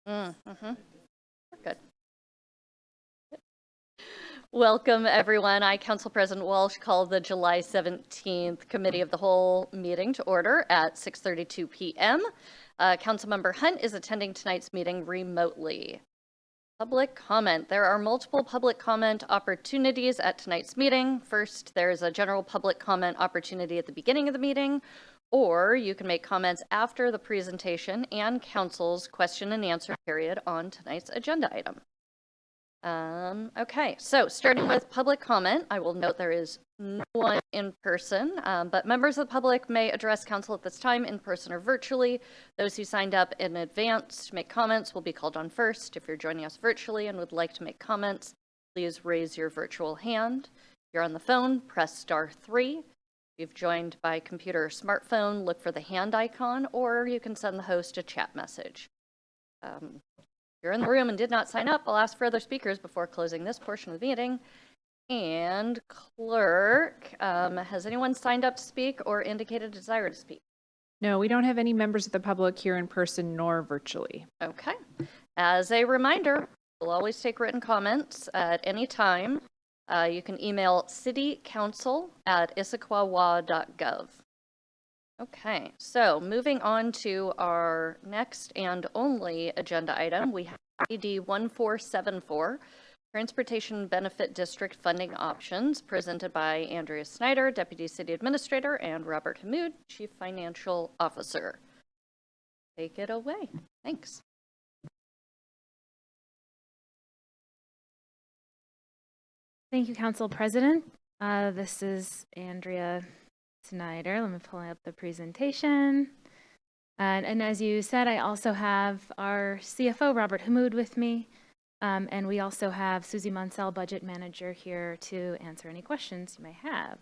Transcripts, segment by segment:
Good. Welcome, everyone. I, Council President Walsh, call the July 17th Committee of the Whole meeting to order at 6:32 p.m. Councilmember Hunt is attending tonight's meeting remotely. Public comment. There are multiple public comment opportunities at tonight's meeting. First, there's a general public comment opportunity at the beginning of the meeting, or you can make comments after the presentation and council's question and answer period on tonight's agenda item. Okay, so starting with public comment, I will note there is no one in person, but members of the public may address council at this time in person or virtually. Those who signed up in advance to make comments will be called on first. If you're joining us virtually and would like to make comments, please raise your virtual hand. If you're on the phone, press *3. If you've joined by computer or smartphone, look for the hand icon, or you can send the host a chat message. You're in the room and did not sign up, I'll ask for other speakers before closing this portion of the meeting. And clerk, has anyone signed up to speak or indicated a desire to speak? No, we don't have any members of the public here in person nor virtually. Okay. As a reminder, we'll always take written comments at any time. You can email citycouncil@issaquah.gov. Okay, so moving on to our next and only agenda item, we have ID 1474, Transportation Benefit District Funding Options, presented by Andrea Snyder, Deputy City Administrator, and Robert Hammoud, Chief Financial Officer. Take it away. Thanks. Thank you, Council President. This is Andrea Snyder. Let me pull up the presentation. And as you said, I also have our CFO, Robert Hammoud, with me. And we also have Susie Munsell, Budget Manager, here to answer any questions you may have.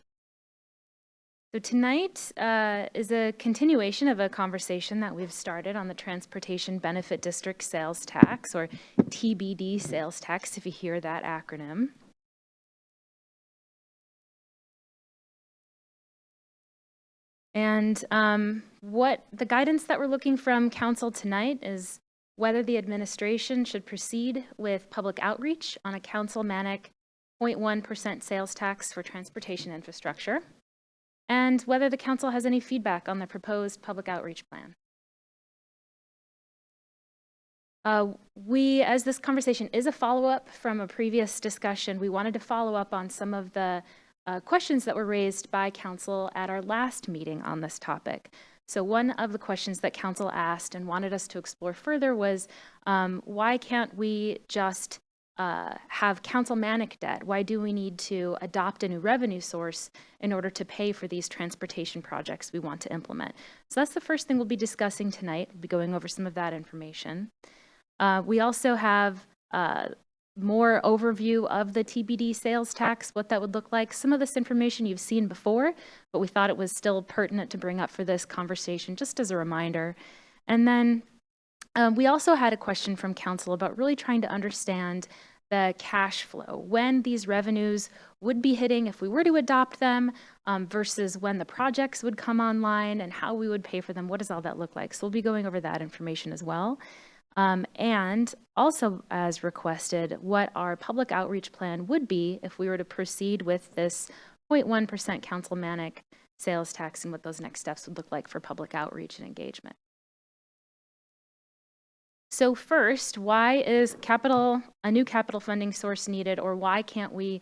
So tonight is a continuation of a conversation that we've started on the Transportation Benefit District Sales Tax, or TBD sales tax, if you hear that acronym. And what the guidance that we're looking from council tonight is whether the administration should proceed with public outreach on a council-manic 0.1% sales tax for transportation infrastructure, and whether the council has any feedback on the proposed public outreach plan. As this conversation is a follow-up from a previous discussion, we wanted to follow up on some of the questions that were raised by council at our last meeting on this topic. So one of the questions that council asked and wanted us to explore further was, why can't we just have council-manic debt? Why do we need to adopt a new revenue source in order to pay for these transportation projects we want to implement? So that's the first thing we'll be discussing tonight. We'll be going over some of that information. We also have more overview of the TBD sales tax, what that would look like. Some of this information you've seen before, but we thought it was still pertinent to bring up for this conversation, just as a reminder. And then we also had a question from council about really trying to understand the cash flow, when these revenues would be hitting if we were to adopt them, versus when the projects would come online and how we would pay for them. What does all that look like? So we'll be going over that information as well. And also, as requested, what our public outreach plan would be if we were to proceed with this 0.1% council-manic sales tax, and what those next steps would look like for public outreach and engagement. So first, why is a new capital funding source needed, or why can't we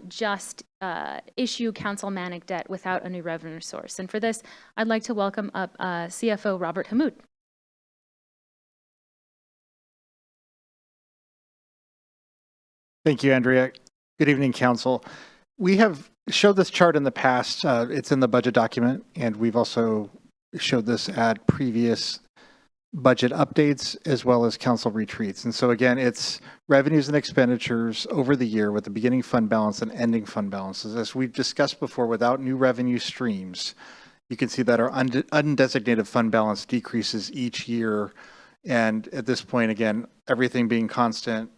just issue council-manic debt without a new revenue source? And for this, I'd like to welcome up CFO Robert Hammoud. Thank you, Andrea. Good evening, Council. We have showed this chart in the past. It's in the budget document, and we've also showed this at previous budget updates as well as council retreats. And so again, it's revenues and expenditures over the year with the beginning fund balance and ending fund balances. As we've discussed before, without new revenue streams, you can see that our undesignated fund balance decreases each year. And at this point, again, everything being constant,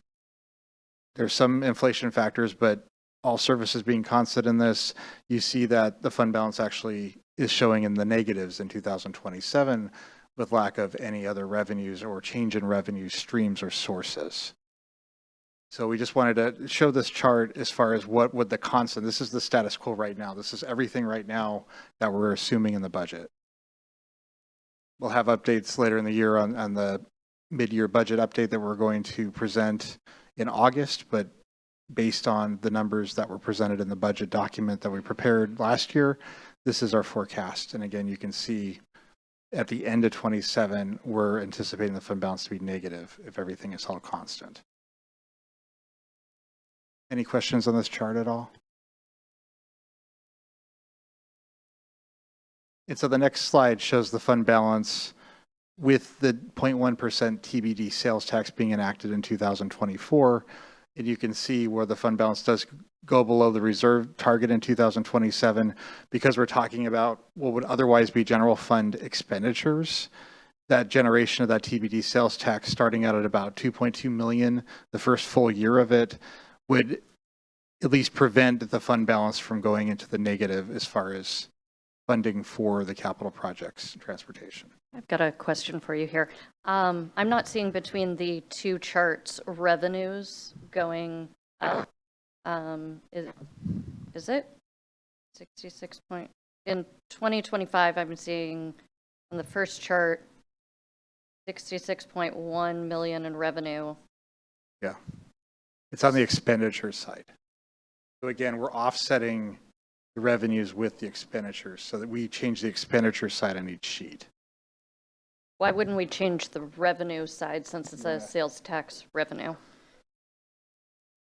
there's some inflation factors, but all services being constant in this, you see that the fund balance actually is showing in the negatives in 2027, with lack of any other revenues or change in revenue streams or sources. So we just wanted to show this chart as far as what would the constant, this is the status quo right now. This is everything right now that we're assuming in the budget. We'll have updates later in the year on the mid-year budget update that we're going to present in August, but based on the numbers that were presented in the budget document that we prepared last year, this is our forecast. And again, you can see at the end of 27, we're anticipating the fund balance to be negative if everything is held constant. Any questions on this chart at all? And so the next slide shows the fund balance with the 0.1% TBD sales tax being enacted in 2024. And you can see where the fund balance does go below the reserve target in 2027 because we're talking about what would otherwise be general fund expenditures. That generation of that TBD sales tax starting out at about 2.2 million, the first full year of it, would at least prevent the fund balance from going into the negative as far as funding for the capital projects and transportation. I've got a question for you here. I'm not seeing between the two charts revenues going up. Is it 66 point? In 2025, I'm seeing on the first chart 66.1 million in revenue. Yeah, it's on the expenditure side. So again, we're offsetting the revenues with the expenditures so that we change the expenditure side on each sheet. Why wouldn't we change the revenue side since it's a sales tax revenue?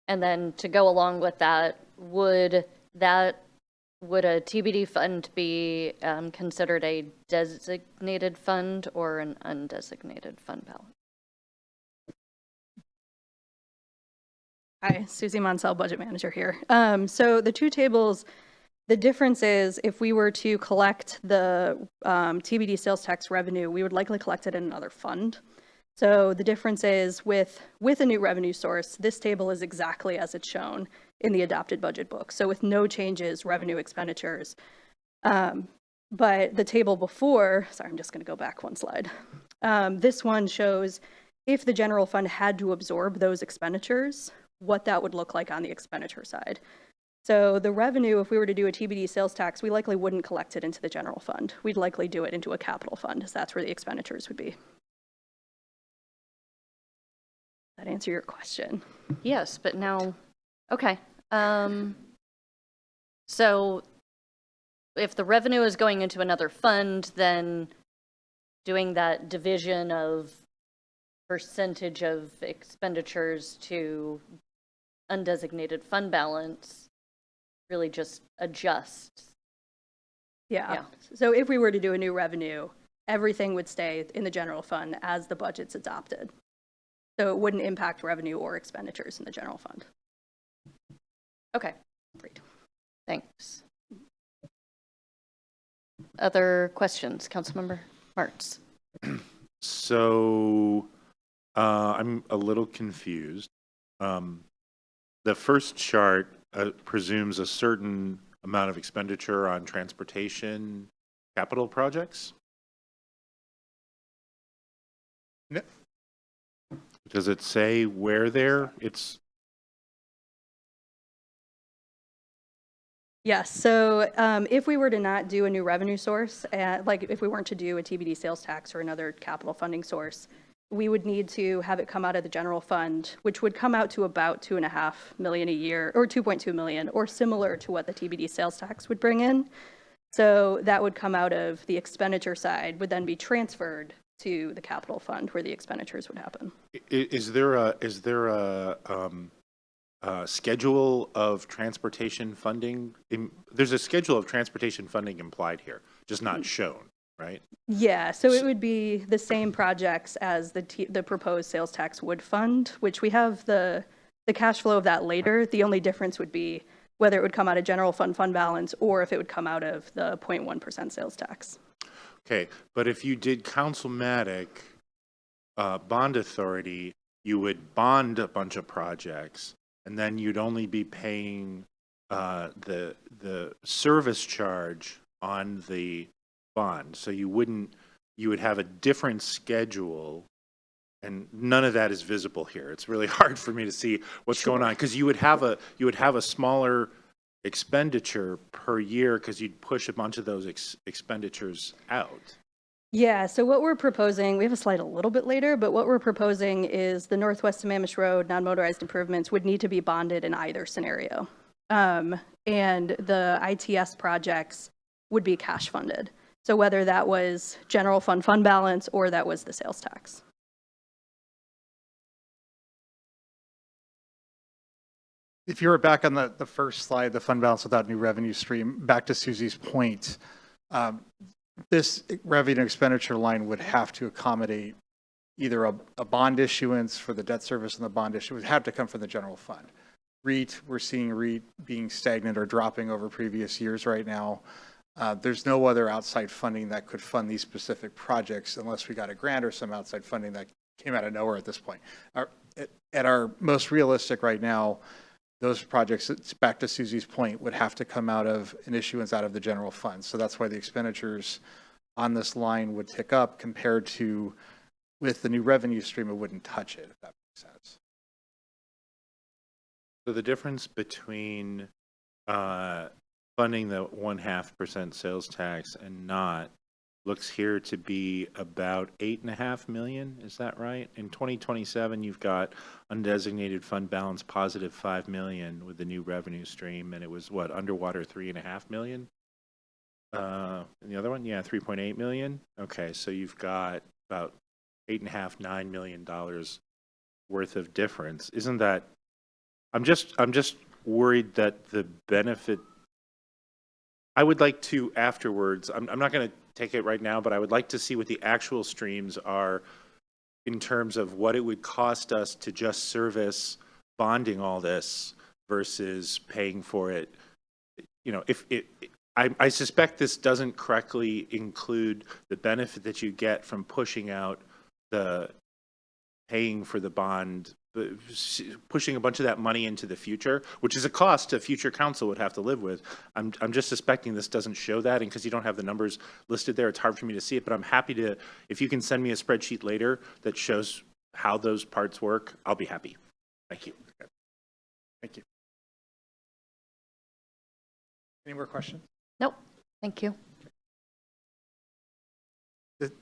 And then to go along with that, would a TBD fund be considered a designated fund or an undesignated fund balance? Hi, Susie Monsell, budget manager here. So the two tables, the difference is if we were to collect the TBD sales tax revenue, we would likely collect it in another fund. So the difference is with a new revenue source, this table is exactly as it's shown in the adopted budget book. So with no changes, revenue expenditures. But the table before, sorry, I'm just going to go back one slide. This one shows if the general fund had to absorb those expenditures, what that would look like on the expenditure side. So the revenue, if we were to do a TBD sales tax, we likely wouldn't collect it into the general fund. We'd likely do it into a capital fund, as that's where the expenditures would be. That answer your question? Yes, but now, okay. So if the revenue is going into another fund, then doing that division of percentage of expenditures to undesignated fund balance really just adjusts. Yeah. So if we were to do a new revenue, everything would stay in the general fund as the budget's adopted. So it wouldn't impact revenue or expenditures in the general fund. Okay, great. Thanks. Other questions, Councilmember Martz? So I'm a little confused. The first chart presumes a certain amount of expenditure on transportation capital projects. No. Does it say where there? It's Yes, so if we were to not do a new revenue source, like if we weren't to do a TBD sales tax or another capital funding source, we would need to have it come out of the general fund, which would come out to about 2.5 million a year, or 2.2 million, or similar to what the TBD sales tax would bring in. So that would come out of the expenditure side, would then be transferred to the capital fund where the expenditures would happen. is there a schedule of transportation funding? There's a schedule of transportation funding implied here, just not shown, right? Yeah, so it would be the same projects as the proposed sales tax would fund, which we have the cash flow of that later. The only difference would be whether it would come out of general fund balance or if it would come out of the 0.1% sales tax. Okay, but if you did Councilmatic bond authority, you would bond a bunch of projects, and then you'd only be paying the service charge on the bond. So you wouldn't you would have a different schedule, and none of that is visible here. It's really hard for me to see what's going on, because you would have a smaller expenditure per year because you'd push a bunch of those expenditures out. Yeah, so what we're proposing, we have a slide a little bit later, but what we're proposing is the Northwest Sammamish Road non-motorized improvements would need to be bonded in either scenario. And the ITS projects would be cash funded. So whether that was general fund balance or that was the sales tax. If you were back on the first slide, the fund balance without new revenue stream, back to Susie's point, this revenue expenditure line would have to accommodate either a bond issuance for the debt service and the bond issue. It would have to come from the general fund. REIT, we're seeing REIT being stagnant or dropping over previous years right now. There's no other outside funding that could fund these specific projects unless we got a grant or some outside funding that came out of nowhere at this point. At our most realistic right now, those projects, it's back to Susie's point, would have to come out of an issuance out of the general fund. So that's why the expenditures on this line would tick up compared to with the new revenue stream, it wouldn't touch it, if that makes sense. So the difference between funding the 0.5% sales tax and not looks here to be about $8.5 million. Is that right? In 2027, you've got undesignated fund balance positive $5 million with the new revenue stream, and it was what, underwater $3.5 million? And the other one, yeah, 3.8 million. Okay, so you've got about $8.5–9 million worth of difference. Isn't that? I'm just worried that the benefit. I would like to afterwards. I'm not going to take it right now, but I would like to see what the actual streams are in terms of what it would cost us to just service bonding all this versus paying for it. You know, I suspect this doesn't correctly include the benefit that you get from pushing out the paying for the bond, pushing a bunch of that money into the future, which is a cost a future council would have to live with. I'm just suspecting this doesn't show that, and because you don't have the numbers listed there, it's hard for me to see it, but I'm happy to, if you can send me a spreadsheet later that shows how those parts work, I'll be happy. Thank you. Thank you. Any more questions? Nope. Thank you.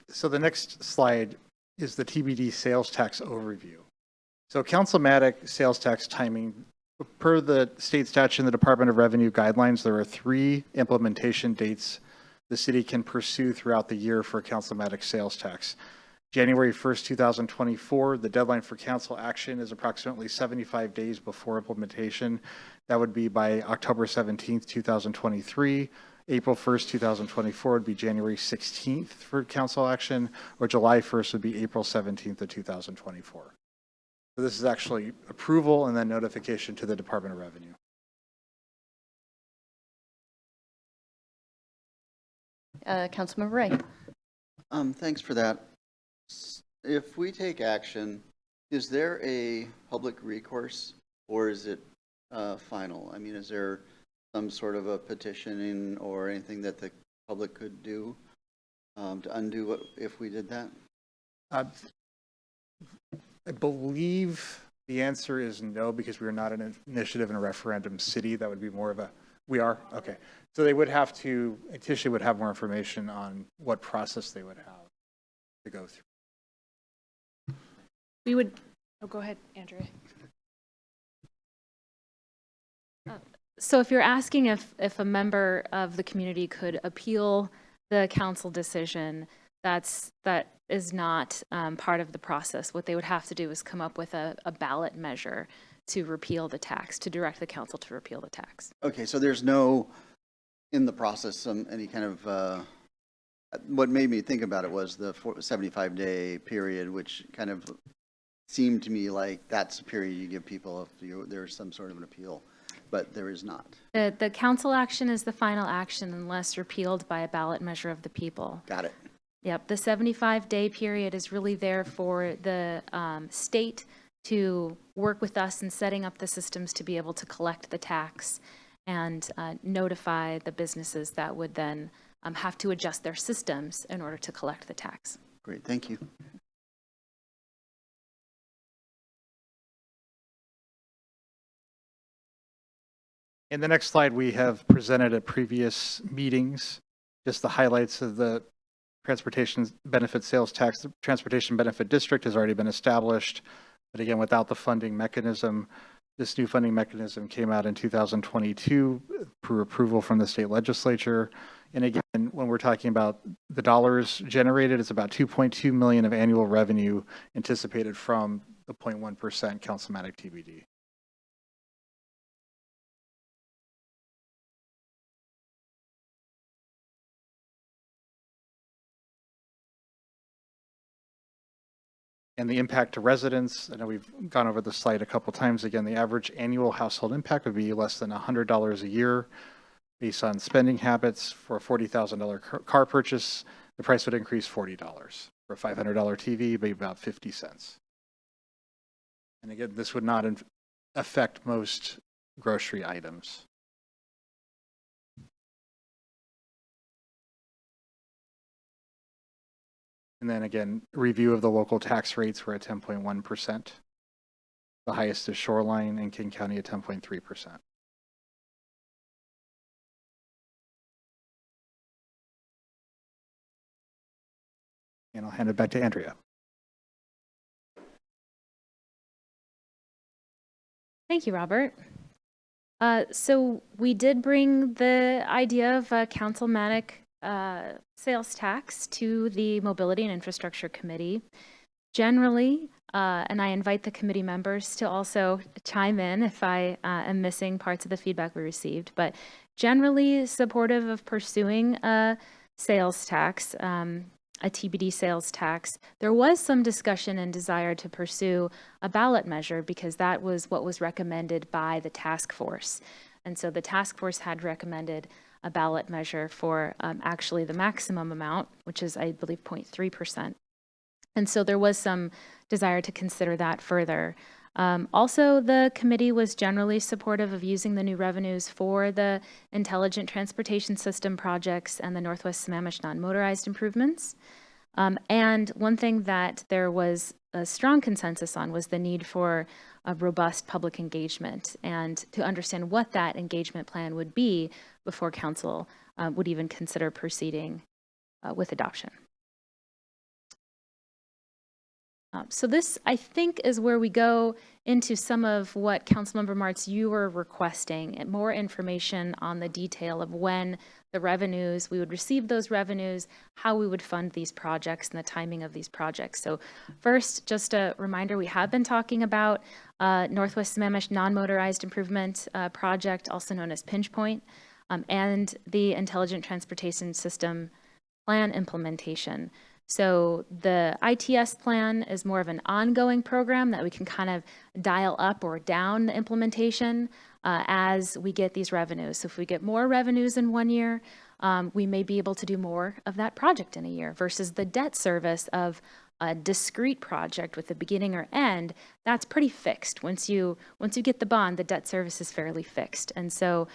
So the next slide is the TBD sales tax overview. So councilmatic sales tax timing, per the state statute and the Department of Revenue guidelines, there are 3 implementation dates the city can pursue throughout the year for councilmatic sales tax. January 1st, 2024, the deadline for council action is approximately 75 days before implementation. That would be by October 17th, 2023. April 1st, 2024 would be January 16th for council action, or July 1st would be April 17th of 2024. So this is actually approval and then notification to the Department of Revenue. Councilmember Ray. Thanks for that. If we take action, is there a public recourse or is it final? I mean, is there some sort of a petitioning or anything that the public could do to undo what if we did that? I believe the answer is no, because we are not an initiative in a referendum city. That would be more of a, we are? Okay. So they would have to, Tisha would have more information on what process they would have to go through. We would, oh, go ahead, Andrea. So if you're asking if a member of the community could appeal the council decision, that is not part of the process. What they would have to do is come up with a ballot measure to repeal the tax, to direct the council to repeal the tax. Okay, so there's no, in the process, any kind of, what made me think about it was the 75-day period, which kind of seemed to me like that's the period you give people if there's some sort of an appeal. But there is not. The council action is the final action unless repealed by a ballot measure of the people. Got it. Yep, the 75-day period is really there for the state to work with us in setting up the systems to be able to collect the tax and notify the businesses that would then have to adjust their systems in order to collect the tax. Great, thank you. In the next slide, we have presented at previous meetings, just the highlights of the transportation benefit sales tax. The transportation benefit district has already been established, but again, without the funding mechanism. This new funding mechanism came out in 2022 through approval from the state legislature. And again, when we're talking about the dollars generated, it's about 2.2 million of annual revenue anticipated from the 0.1% councilmatic TBD. And the impact to residents, I know we've gone over the slide a couple times. Again, the average annual household impact would be less than $100 a year. Based on spending habits, for a $40,000 car purchase, the price would increase $40. For a $500 TV, it'd be about 50 cents. And again, this would not affect most grocery items. And then again, review of the local tax rates were at 10.1%. The highest is Shoreline and King County at 10.3%. And I'll hand it back to Andrea. Thank you, Robert. So we did bring the idea of a councilmatic sales tax to the Mobility and Infrastructure Committee. Generally, and I invite the committee members to also chime in if I am missing parts of the feedback we received, but generally supportive of pursuing a sales tax, a TBD sales tax. There was some discussion and desire to pursue a ballot measure because that was what was recommended by the task force. And so the task force had recommended a ballot measure for actually the maximum amount, which is, I believe, 0.3%. And so there was some desire to consider that further. Also, the committee was generally supportive of using the new revenues for the Intelligent Transportation System projects and the Northwest Sammamish non-motorized improvements. And one thing that there was a strong consensus on was the need for a robust public engagement and to understand what that engagement plan would be before council would even consider proceeding with adoption. So this, I think, is where we go into some of what Councilmember Martz, you were requesting, and more information on the detail of when the revenues, we would receive those revenues, how we would fund these projects, and the timing of these projects. So first, just a reminder, we have been talking about Northwest Sammamish non-motorized improvement project, also known as Pinch Point, and the Intelligent Transportation System plan implementation. So the ITS plan is more of an ongoing program that we can kind of dial up or down the implementation as we get these revenues. So if we get more revenues in 1 year, we may be able to do more of that project in a year versus the debt service of a discrete project with a beginning or end. That's pretty fixed. Once you get the bond, the debt service is fairly fixed. And so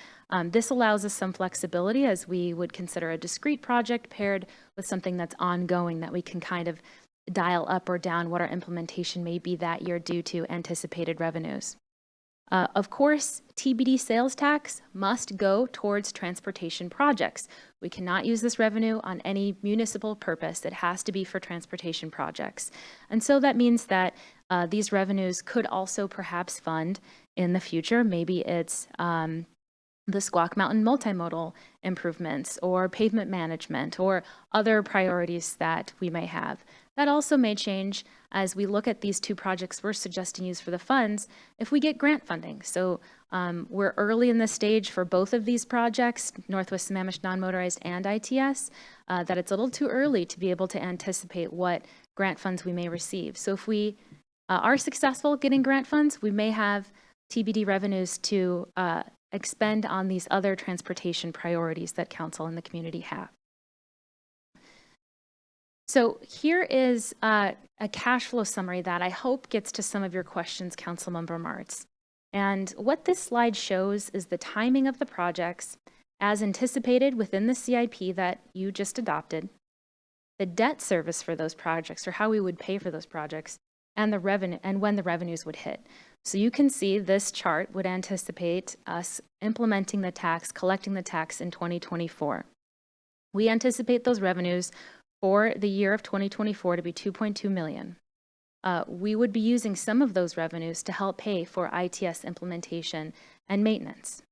this allows us some flexibility as we would consider a discrete project paired with something that's ongoing that we can kind of dial up or down what our implementation may be that year due to anticipated revenues. Of course, TBD sales tax must go towards transportation projects. We cannot use this revenue on any municipal purpose. It has to be for transportation projects. And so that means that these revenues could also perhaps fund in the future. Maybe it's the Squaw Mountain multimodal improvements or pavement management or other priorities that we may have. That also may change as we look at these two projects we're suggesting use for the funds if we get grant funding. So we're early in the stage for both of these projects, Northwest Sammamish non-motorized and ITS, that it's a little too early to be able to anticipate what grant funds we may receive. So if we are successful getting grant funds, we may have TBD revenues to expend on these other transportation priorities that council and the community have. So here is a cash flow summary that I hope gets to some of your questions, Councilmember Martz. And what this slide shows is the timing of the projects as anticipated within the CIP that you just adopted, the debt service for those projects, or how we would pay for those projects, and the revenue, and when the revenues would hit. So you can see this chart would anticipate us implementing the tax, collecting the tax in 2024. We anticipate those revenues for the year of 2024 to be 2.2 million. We would be using some of those revenues to help pay for ITS implementation and maintenance.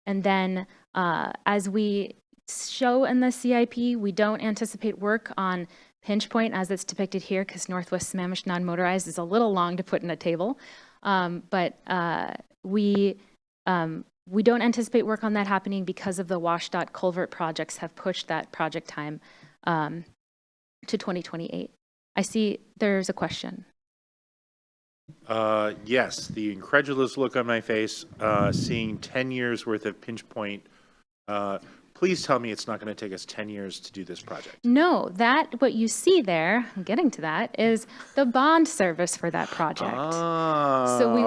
And then as we show in the CIP, we don't anticipate work on Pinch Point as it's depicted here, because Northwest Sammamish non-motorized is a little long to put in a table. But we don't anticipate work on that happening because of the WashDOT culvert projects have pushed that project time to 2028. I see there's a question. Yes, the incredulous look on my face, seeing 10 years worth of Pinch Point. Please tell me it's not going to take us 10 years to do this project. No, what you see there, I'm getting to that, is the bond service for that project. So we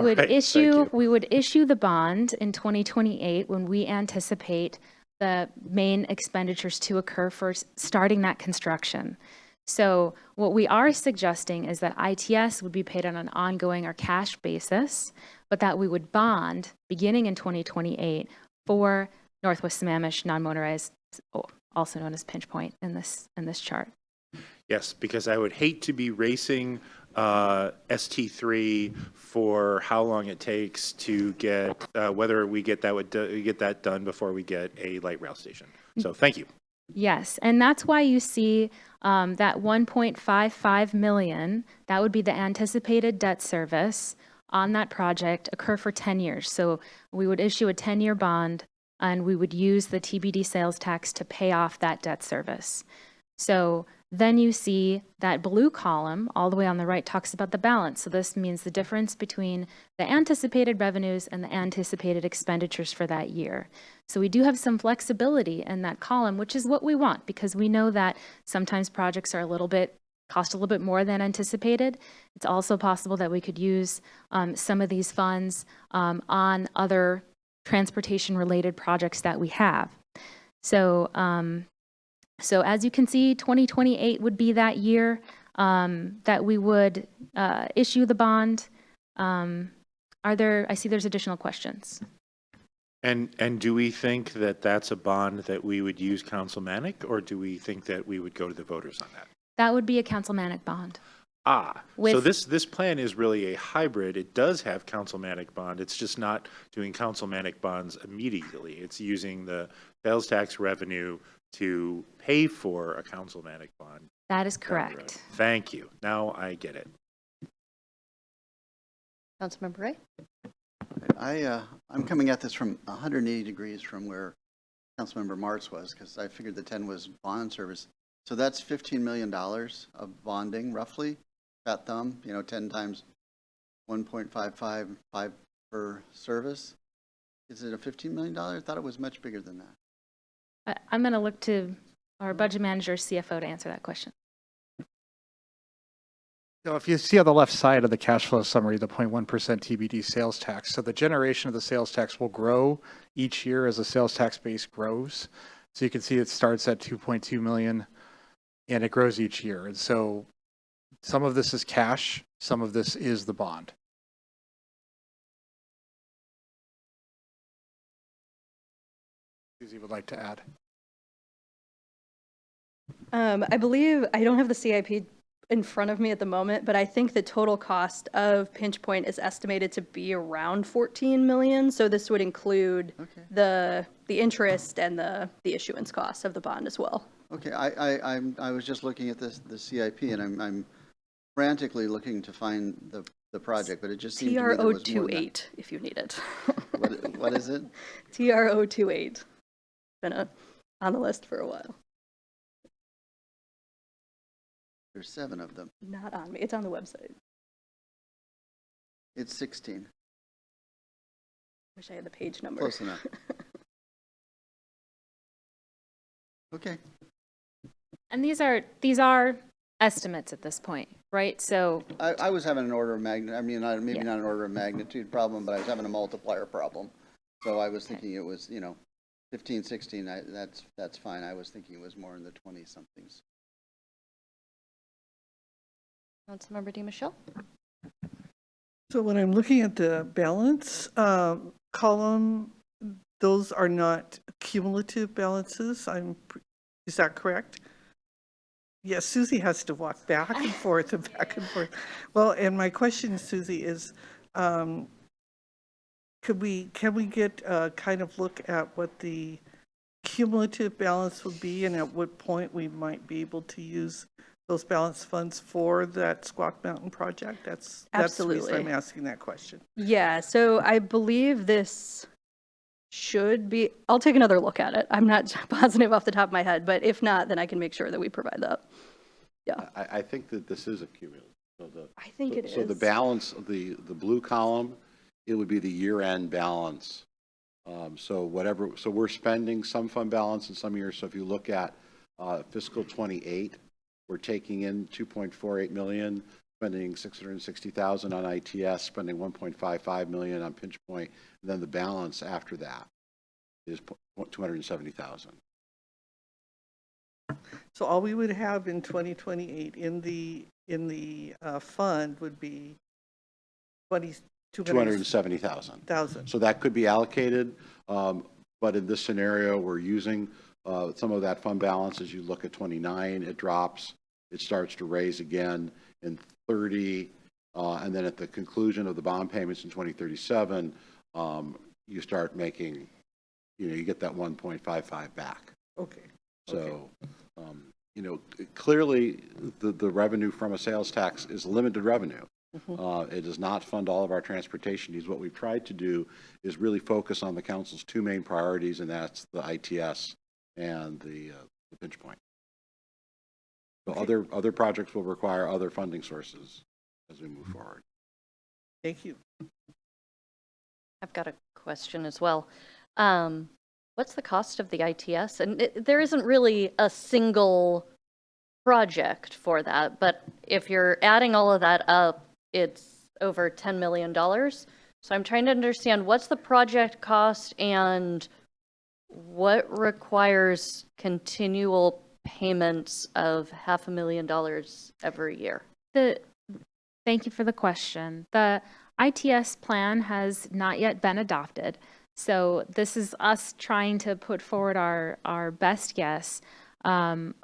would issue the bond in 2028 when we anticipate the main expenditures to occur for starting that construction. So what we are suggesting is that ITS would be paid on an ongoing or cash basis, but that we would bond beginning in 2028 for Northwest Sammamish non-motorized, also known as Pinch Point in this chart. Yes, because I would hate to be racing ST3 for how long it takes to get whether we get that done before we get a light rail station. So thank you. Yes, and that's why you see that 1.55 million, that would be the anticipated debt service on that project, occur for 10 years. So we would issue a 10-year bond, and we would use the TBD sales tax to pay off that debt service. So then you see that blue column all the way on the right talks about the balance. So this means the difference between the anticipated revenues and the anticipated expenditures for that year. So we do have some flexibility in that column, which is what we want, because we know that sometimes projects are cost a little bit more than anticipated. It's also possible that we could use some of these funds on other transportation-related projects that we have. So, so as you can see, 2028 would be that year that we would issue the bond. I see there's additional questions. And do we think that that's a bond that we would use councilmanic, or do we think that we would go to the voters on that? That would be a councilmanic bond. So this plan is really a hybrid. It does have councilmanic bond. It's just not doing councilmanic bonds immediately. It's using the sales tax revenue to pay for a councilmanic bond. That is correct. Thank you. Now I get it. Councilmember Ray? I'm coming at this from 180 degrees from where Councilmember Martz was, because I figured the 10 was bond service. So that's $15 million of bonding, roughly, fat thumb, 10 times 1.555 per service. Is it a $15 million? I thought it was much bigger than that. I'm going to look to our budget manager, CFO, to answer that question. So if you see on the left side of the cash flow summary, the 0.1% TBD sales tax, so the generation of the sales tax will grow each year as the sales tax base grows. So you can see it starts at 2.2 million and it grows each year. And so some of this is cash, some of this is the bond. Susie would like to add. I believe, I don't have the CIP in front of me at the moment, but I think the total cost of Pinch Point is estimated to be around 14 million. So this would include the interest and the issuance costs of the bond as well. Okay, I was just looking at the CIP, and I'm frantically looking to find the project, but it just seemed to me there was more than TRO28, if you need it. what is it? TRO28. Been on the list for a while. There's 7 of them. Not on me. It's on the website. It's 16. Wish I had the page number. Close enough. Okay. And these are estimates at this point, right? So I was having an order of magnitude. I mean, maybe not an order of magnitude problem, but I was having a multiplier problem. So I was thinking it was, 15, 16, that's fine. I was thinking it was more in the 20-somethings. Councilmember DiMichele? So when I'm looking at the balance column, those are not cumulative balances. Is that correct? Yes, Susie has to walk back and forth and back and forth. Well, and my question, Susie, is can we get a kind of look at what the cumulative balance would be and at what point we might be able to use those balance funds for that Squaw Mountain project? That's the Absolutely. reason I'm asking that question. Yeah, so I believe this should be, I'll take another look at it. I'm not positive off the top of my head, but if not, then I can make sure that we provide that. Yeah, I think that this is a cumulative. So I think it is. So the balance of the blue column, it would be the year-end balance. So we're spending some fund balance in some years. So if you look at fiscal 28, we're taking in 2.48 million, spending 660,000 on ITS, spending 1.55 million on pinch point, and then the balance after that is 270,000. So all we would have in 2028 in the fund would be 270,000. So that could be allocated, but in this scenario, we're using some of that fund balance. As you look at 29, it drops, it starts to raise again in 30, and then at the conclusion of the bond payments in 2037, you start making, you get that 1.55 back. Okay. So, clearly the revenue from a sales tax is limited revenue. It does not fund all of our transportation needs. What we've tried to do is really focus on the council's two main priorities, and that's the ITS and the pinch point. So other projects will require other funding sources as we move forward. Thank you. I've got a question as well. What's the cost of the ITS? And there isn't really a single project for that, but if you're adding all of that up, it's over $10 million. So I'm trying to understand what's the project cost and what requires continual payments of $500,000 every year. Thank you for the question. The ITS plan has not yet been adopted. So this is us trying to put forward our best guess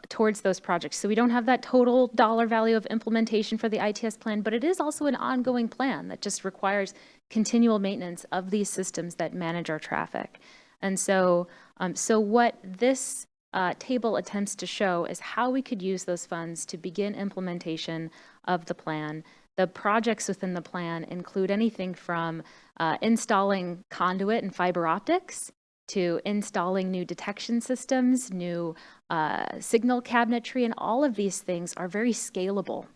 towards those projects. So we don't have that total dollar value of implementation for the ITS plan, but it is also an ongoing plan that just requires continual maintenance of these systems that manage our traffic. And so, what this table attempts to show is how we could use those funds to begin implementation of the plan. The projects within the plan include anything from installing conduit and fiber optics to installing new detection systems, new signal cabinetry, and all of these things are very scalable.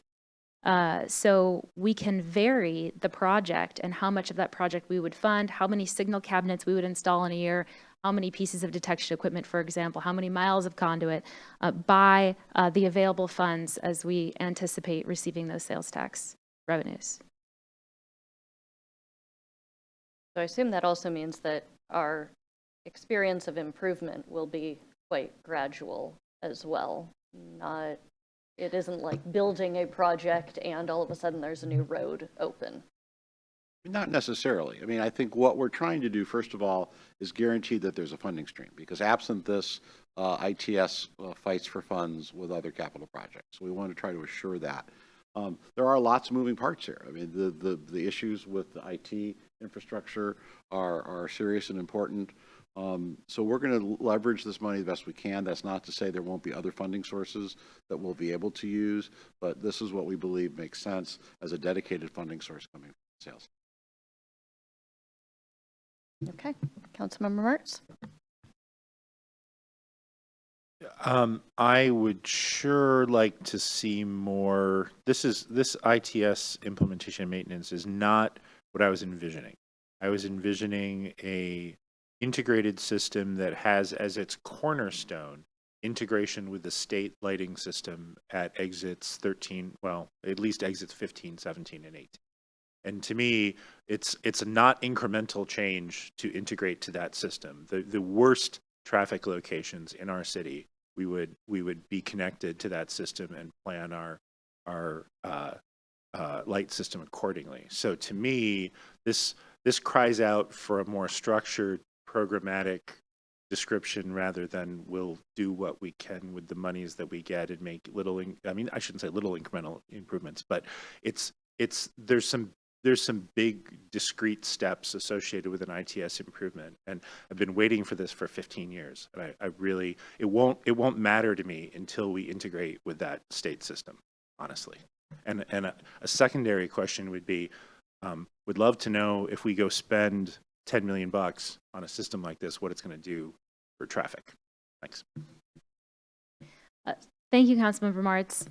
So we can vary the project and how much of that project we would fund, how many signal cabinets we would install in a year, how many pieces of detection equipment, for example, how many miles of conduit, by the available funds as we anticipate receiving those sales tax revenues. So I assume that also means that our experience of improvement will be quite gradual as well. It isn't like building a project and all of a sudden there's a new road open. Not necessarily. I mean, I think what we're trying to do, first of all, is guarantee that there's a funding stream, because absent this, ITS fights for funds with other capital projects. So we want to try to assure that. There are lots of moving parts here. I mean, the issues with the IT infrastructure are serious and important. So we're going to leverage this money the best we can. That's not to say there won't be other funding sources that we'll be able to use, but this is what we believe makes sense as a dedicated funding source coming from sales. Okay, Councilmember Mertz. I would sure like to see more. This ITS implementation and maintenance is not what I was envisioning. I was envisioning a integrated system that has as its cornerstone integration with the state lighting system at exits 13, well, at least exits 15, 17, and 18. And to me, it's not incremental change to integrate to that system. The worst traffic locations in our city, we would be connected to that system and plan our light system accordingly. So to me, this cries out for a more structured, programmatic description rather than we'll do what we can with the monies that we get and make I shouldn't say little incremental improvements, but there's some big discrete steps associated with an ITS improvement, and I've been waiting for this for 15 years, and I really it won't matter to me until we integrate with that state system, honestly. And a secondary question would be, would love to know if we go spend $10 million on a system like this, what it's going to do for traffic. Thanks. Thank you, Councilmember Martz.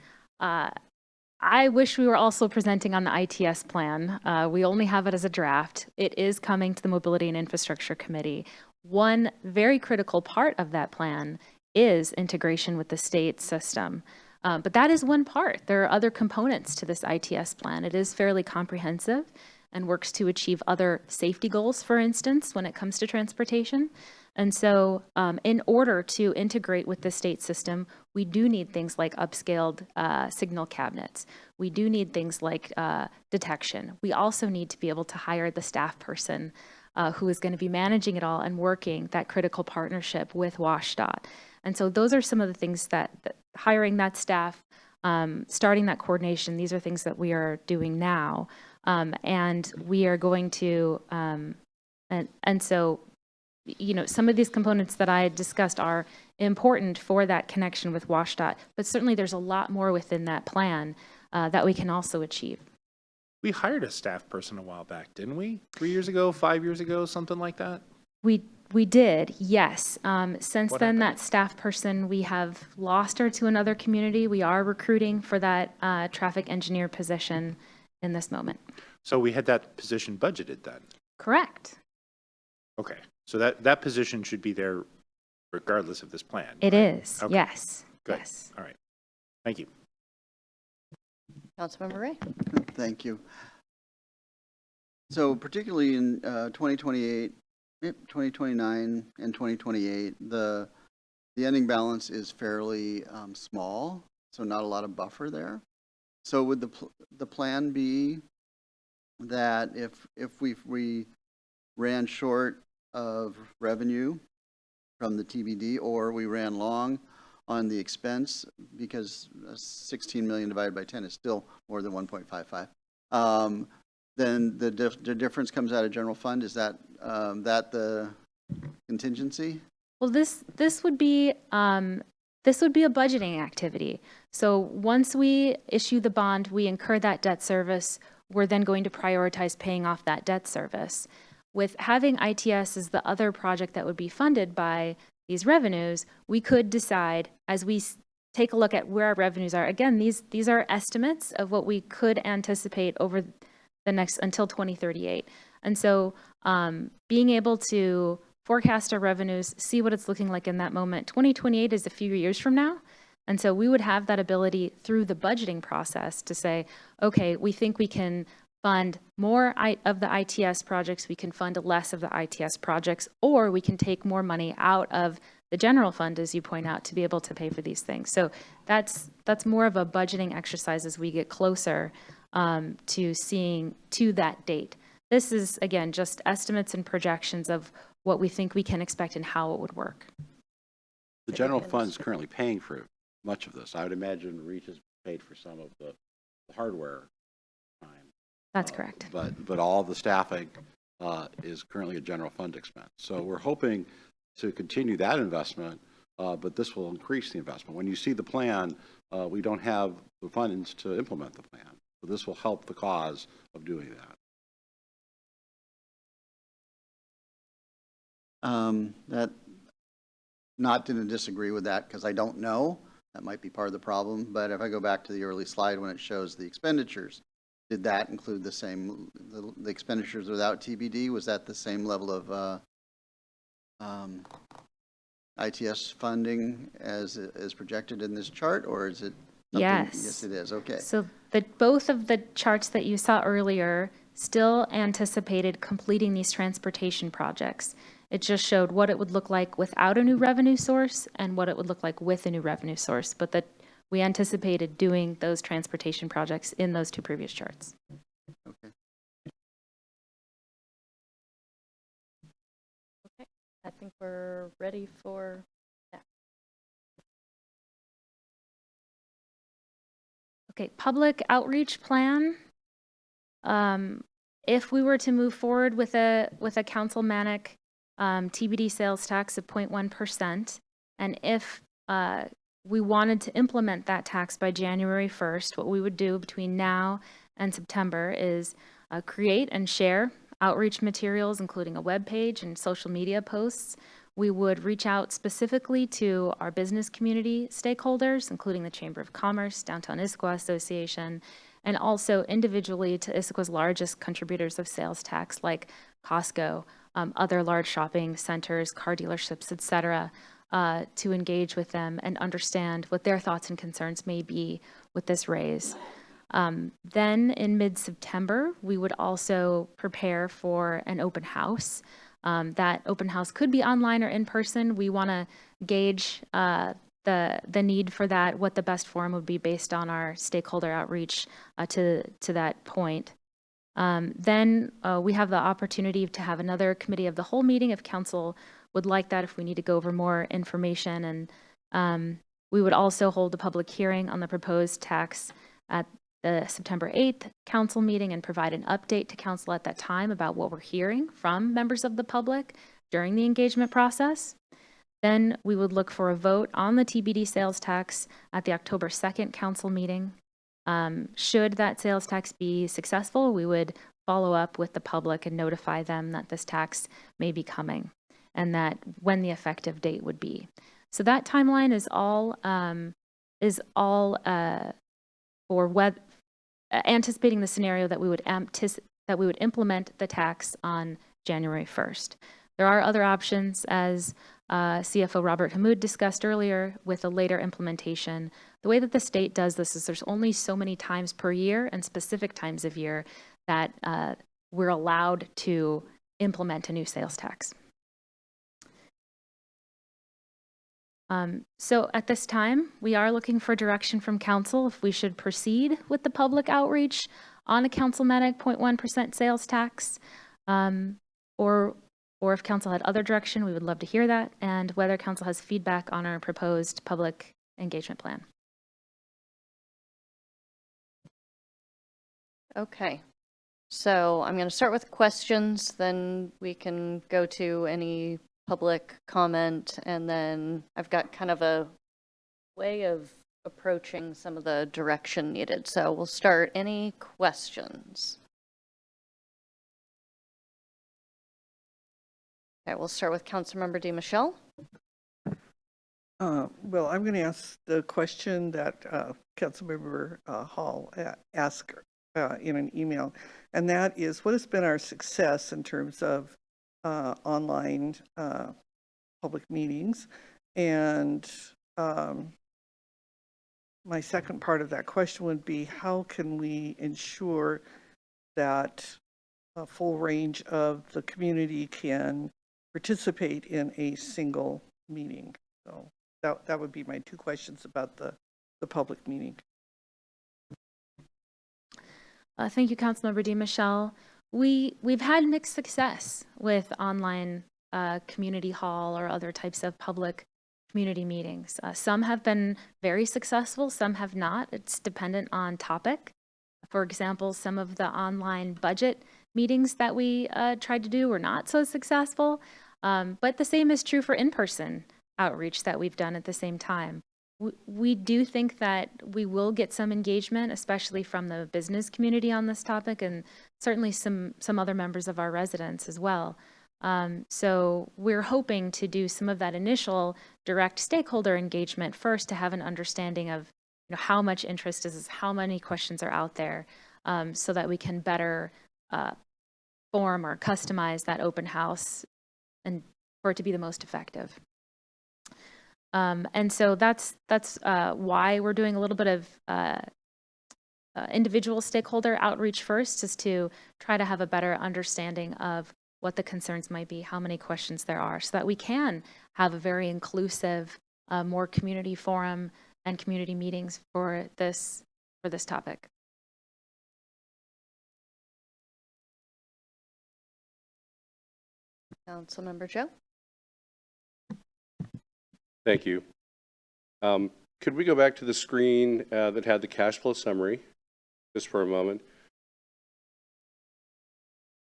I wish we were also presenting on the ITS plan. We only have it as a draft. It is coming to the Mobility and Infrastructure Committee. One very critical part of that plan is integration with the state system. But that is one part. There are other components to this ITS plan. It is fairly comprehensive and works to achieve other safety goals, for instance, when it comes to transportation. And so in order to integrate with the state system, we do need things like upscaled signal cabinets. We do need things like detection. We also need to be able to hire the staff person who is going to be managing it all and working that critical partnership with WashDOT. And so those are some of the things that hiring that staff, starting that coordination, these are things that we are doing now. And we are going to, and so, you know, some of these components that I discussed are important for that connection with WashDOT, but certainly there's a lot more within that plan that we can also achieve. We hired a staff person a while back, didn't we? 3 years ago, 5 years ago, something like that? We did, yes. Since What then, happened? that staff person, we have lost her to another community. We are recruiting for that traffic engineer position in this moment. So we had that position budgeted then? Correct. Okay. So that position should be there regardless of this plan. It right? is, Okay. yes. Good. Yes. All right. Thank you. Councilmember Ray. Thank you. So particularly in 2028, 2029, and 2028, the ending balance is fairly small, so not a lot of buffer there. So would the plan be that if we ran short of revenue from the TBD, or we ran long on the expense, because 16 million divided by 10 is still more than 1.55, then the difference comes out of general fund? Is that the contingency? Well, this would be a budgeting activity. So once we issue the bond, we incur that debt service. We're then going to prioritize paying off that debt service. With having ITS as the other project that would be funded by these revenues, we could decide as we take a look at where our revenues are. Again, these are estimates of what we could anticipate over the next until 2038. And so being able to forecast our revenues, see what it's looking like in that moment. 2028 is a few years from now. And so we would have that ability through the budgeting process to say, okay, we think we can fund more of the ITS projects, we can fund less of the ITS projects, or we can take more money out of the general fund, as you point out, to be able to pay for these things. So that's more of a budgeting exercise as we get closer to seeing to that date. This is, again, just estimates and projections of what we think we can expect and how it would work. The general fund is currently paying for much of this. I would imagine REACH has paid for some of the hardware time. That's correct. But all the staffing is currently a general fund expense. So we're hoping to continue that investment, but this will increase the investment. When you see the plan, we don't have the funds to implement the plan. So this will help the cause of doing that. Not to disagree with that, because I don't know. That might be part of the problem. But if I go back to the early slide when it shows the expenditures, did that include the same, the expenditures without TBD? Was that the same level of ITS funding as projected in this chart, or is it something? Yes. Yes, it is. Okay. So both of the charts that you saw earlier still anticipated completing these transportation projects. It just showed what it would look like without a new revenue source and what it would look like with a new revenue source, but that we anticipated doing those transportation projects in those two previous charts. Okay. I think we're ready for that. Okay, public outreach plan. If we were to move forward with a councilmanic TBD sales tax of 0.1%, and if we wanted to implement that tax by January 1st, what we would do between now and September is create and share outreach materials, including a web page and social media posts. We would reach out specifically to our business community stakeholders, including the Chamber of Commerce, Downtown Issaquah Association, and also individually to Issaquah's largest contributors of sales tax, like Costco, other large shopping centers, car dealerships, et cetera, to engage with them and understand what their thoughts and concerns may be with this raise. Then in mid-September, we would also prepare for an open house. That open house could be online or in person. We want to gauge the need for that, what the best forum would be based on our stakeholder outreach to that point. Then we have the opportunity to have another committee of the whole meeting if council would like that, if we need to go over more information. And we would also hold a public hearing on the proposed tax at the September 8th council meeting and provide an update to council at that time about what we're hearing from members of the public during the engagement process. Then we would look for a vote on the TBD sales tax at the October 2nd council meeting. Should that sales tax be successful, we would follow up with the public and notify them that this tax may be coming and that when the effective date would be. So that timeline is all for anticipating the scenario that we would implement the tax on January 1st. There are other options, as CFO Robert Hamoud discussed earlier, with a later implementation. The way that the state does this is there's only so many times per year and specific times of year that we're allowed to implement a new sales tax. So at this time, we are looking for direction from council if we should proceed with the public outreach on a councilmanic 0.1% sales tax, or if council had other direction, we would love to hear that, and whether council has feedback on our proposed public engagement plan. Okay, so I'm going to start with questions, then we can go to any public comment, and then I've got kind of a way of approaching some of the direction needed. So we'll start. Any questions? Okay, we'll start with Councilmember DiMichele. Well, I'm going to ask the question that Councilmember Hall asked in an email, and that is, what has been our success in terms of online public meetings? And my second part of that question would be, how can we ensure that a full range of the community can participate in a single meeting? So that would be my two questions about the public meeting. Thank you, Councilmember DiMichele. We've had mixed success with online community hall or other types of public community meetings. Some have been very successful, some have not. It's dependent on topic. For example, some of the online budget meetings that we tried to do were not so successful, but the same is true for in-person outreach that we've done at the same time. We do think that we will get some engagement, especially from the business community on this topic, and certainly some other members of our residents as well. So we're hoping to do some of that initial direct stakeholder engagement first to have an understanding of how much interest is, how many questions are out there, so that we can better form or customize that open house and for it to be the most effective. And so that's why we're doing a little bit of individual stakeholder outreach first, is to try to have a better understanding of what the concerns might be, how many questions there are, so that we can have a very inclusive, more community forum and community meetings for this topic. Councilmember Joe? Thank you. Could we go back to the screen that had the cash flow summary just for a moment?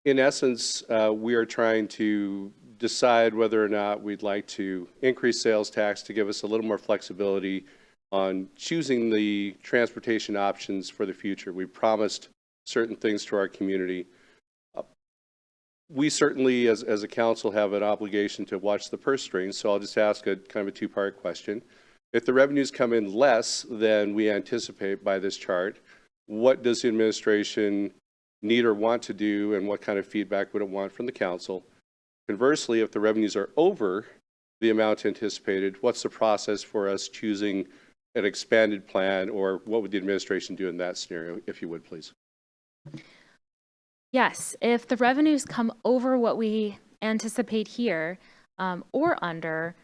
In essence, we are trying to decide whether or not we'd like to increase sales tax to give us a little more flexibility on choosing the transportation options for the future. We promised certain things to our community. We certainly, as a council, have an obligation to watch the purse strings, so I'll just ask a kind of a two-part question. If the revenues come in less than we anticipate by this chart, what does the administration need or want to do, and what kind of feedback would it want from the council? Conversely, if the revenues are over the amount anticipated, what's the process for us choosing an expanded plan, or what would the administration do in that scenario, if you would, please? Yes, if the revenues come over what we anticipate here, or under,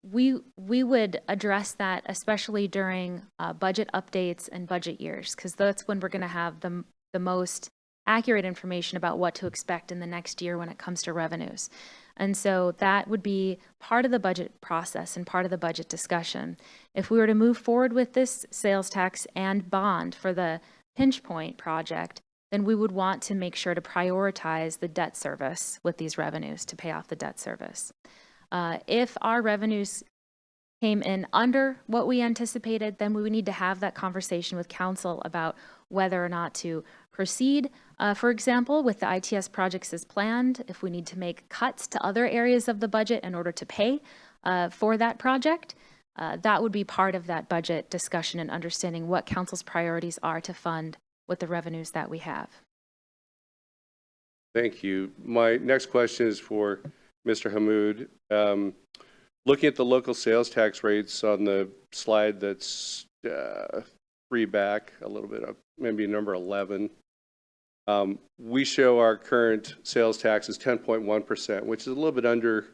we would address that, especially during budget updates and budget years, because that's when we're going to have the most accurate information about what to expect in the next year when it comes to revenues. And so that would be part of the budget process and part of the budget discussion. If we were to move forward with this sales tax and bond for the Pinch Point project, then we would want to make sure to prioritize the debt service with these revenues to pay off the debt service. If our revenues came in under what we anticipated, then we would need to have that conversation with council about whether or not to proceed, for example, with the ITS projects as planned, if we need to make cuts to other areas of the budget in order to pay for that project. That would be part of that budget discussion and understanding what council's priorities are to fund with the revenues that we have. Thank you. My next question is for Mr. Hammoud. Looking at the local sales tax rates on the slide that's 3 back a little bit, maybe number 11, we show our current sales tax is 10.1%, which is a little bit under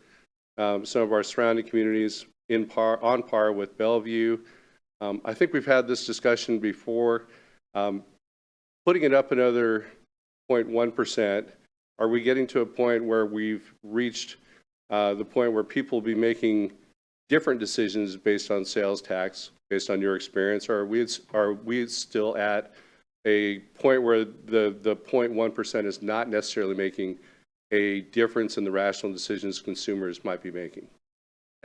some of our surrounding communities, on par with Bellevue. I think we've had this discussion before. Putting it up another 0.1%, are we getting to a point where we've reached the point where people will be making different decisions based on sales tax, based on your experience, or are we still at a point where the 0.1% is not necessarily making a difference in the rational decisions consumers might be making?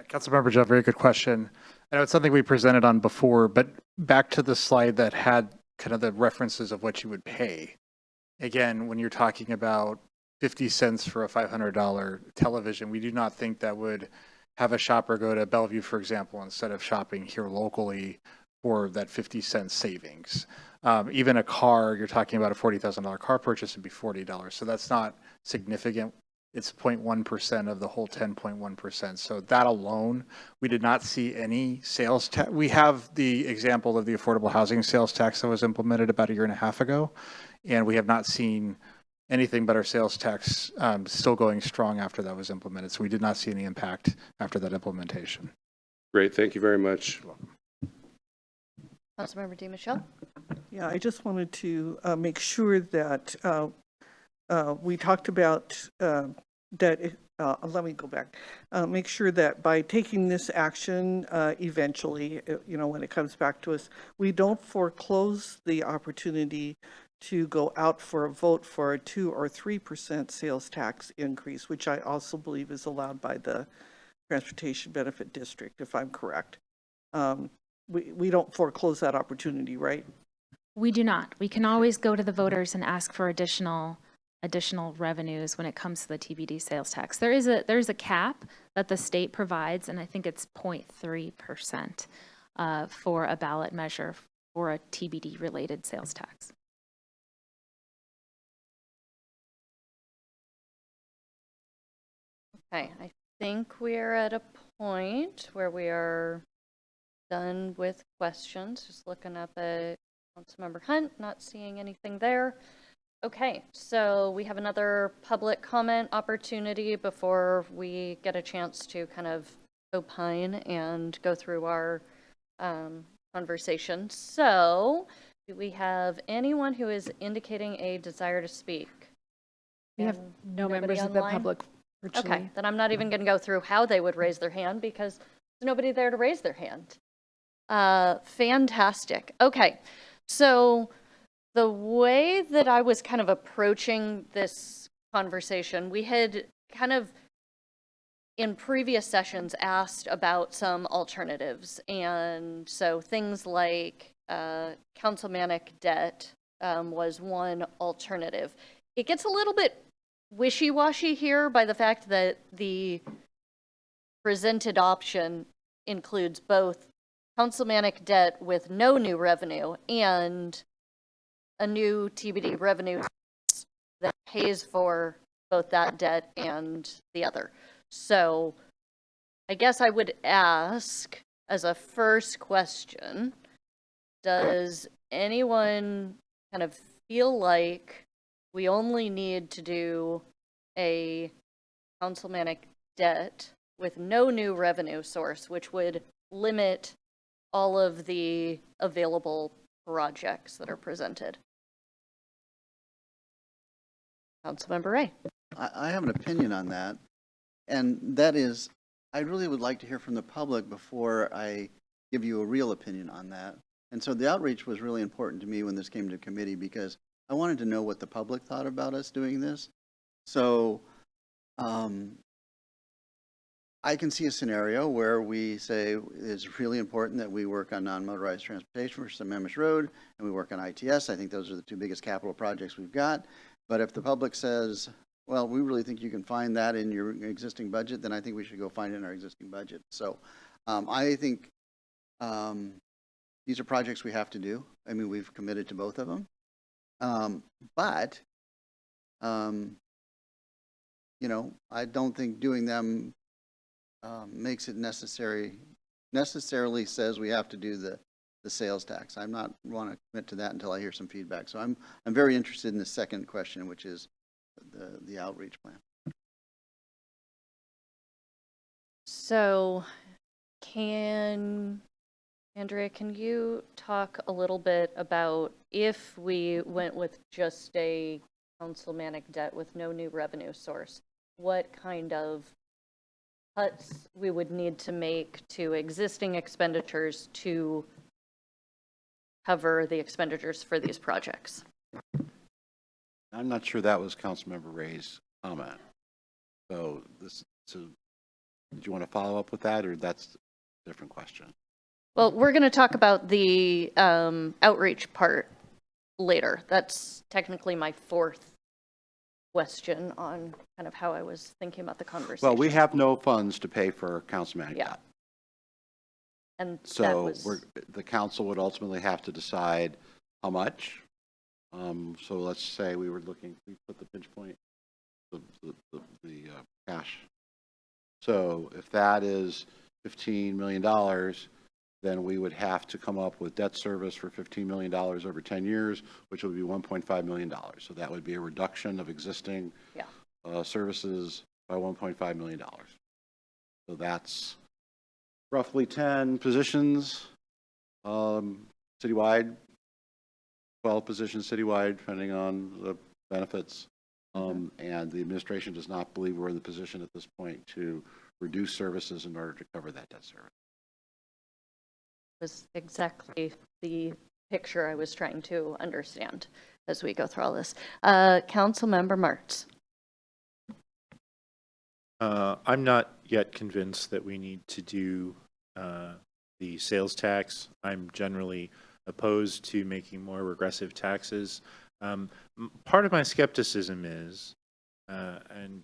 Councilmember Jeff, very good question. I know it's something we presented on before, but back to the slide that had kind of the references of what you would pay. Again, when you're talking about 50 cents for a $500 television, we do not think that would have a shopper go to Bellevue, for example, instead of shopping here locally for that 50 cent savings. Even a car, you're talking about a $40,000 car purchase would be $40. So that's not significant. It's 0.1% of the whole 10.1%. So that alone, we did not see any sales tax. We have the example of the affordable housing sales tax that was implemented about 1.5 years ago, and we have not seen anything but our sales tax still going strong after that was implemented. So we did not see any impact after that implementation. Great, thank you very much. Councilmember DiMichele? Yeah, I just wanted to make sure that we talked about that. Let me go back. Make sure that by taking this action, eventually, when it comes back to us, we don't foreclose the opportunity to go out for a vote for a 2 or 3% sales tax increase, which I also believe is allowed by the Transportation Benefit District, if I'm correct. We don't foreclose that opportunity, right? We do not. We can always go to the voters and ask for additional revenues when it comes to the TBD sales tax. There's a cap that the state provides, and I think it's 0.3% for a ballot measure for a TBD related sales tax. Okay, I think we're at a point where we are done with questions. Just looking up at Councilmember Hunt, not seeing anything there. Okay, so we have another public comment opportunity before we get a chance to kind of opine and go through our conversation. So, do we have anyone who is indicating a desire to speak? We have And no nobody members of the online? public virtually. Okay, then I'm not even going to go through how they would raise their hand because there's nobody there to raise their hand. Fantastic. Okay, so the way that I was kind of approaching this conversation, we had kind of in previous sessions asked about some alternatives. And so things like councilmanic debt was one alternative. It gets a little bit wishy-washy here by the fact that the presented option includes both councilmanic debt with no new revenue and a new TBD revenue that pays for both that debt and the other. So I guess I would ask as a first question, does anyone kind of feel like we only need to do a councilmanic debt with no new revenue source, which would limit all of the available projects that are presented? Councilmember Ray. I have an opinion on that, and that is, I really would like to hear from the public before I give you a real opinion on that. And so the outreach was really important to me when this came to committee because I wanted to know what the public thought about us doing this. So I can see a scenario where we say it's really important that we work on non-motorized transportation for St. Memphis Road and we work on ITS. I think those are the two biggest capital projects we've got. But if the public says, well, we really think you can find that in your existing budget, then I think we should go find it in our existing budget. So I think these are projects we have to do. I mean, we've committed to both of them. But you know, I don't think doing them makes it necessarily says we have to do the sales tax. I'm not want to commit to that until I hear some feedback. So I'm very interested in the second question, which is the outreach plan. So Andrea, can you talk a little bit about if we went with just a councilmanic debt with no new revenue source, what kind of cuts we would need to make to existing expenditures to cover the expenditures for these projects? I'm not sure that was Councilmember Ray's comment. So did you want to follow up with that, or that's a different question? Well, we're going to talk about the outreach part later. That's technically my fourth question on kind of how I was thinking about the conversation. Well, we have no funds to pay for councilmanic debt. And So the council would ultimately have to decide how much. So let's say we put the pinch point, the cash. So if that is $15 million, then we would have to come up with debt service for $15 million over 10 years, which would be $1.5 million. So that would be a reduction of existing services by $1.5 million. So that's roughly 10 positions citywide, 12 positions citywide, depending on the benefits. And the administration does not believe we're in the position at this point to reduce services in order to cover that debt service. Was exactly the picture I was trying to understand as we go through all this. Councilmember Martz. I'm not yet convinced that we need to do the sales tax. I'm generally opposed to making more regressive taxes. Part of my skepticism is, and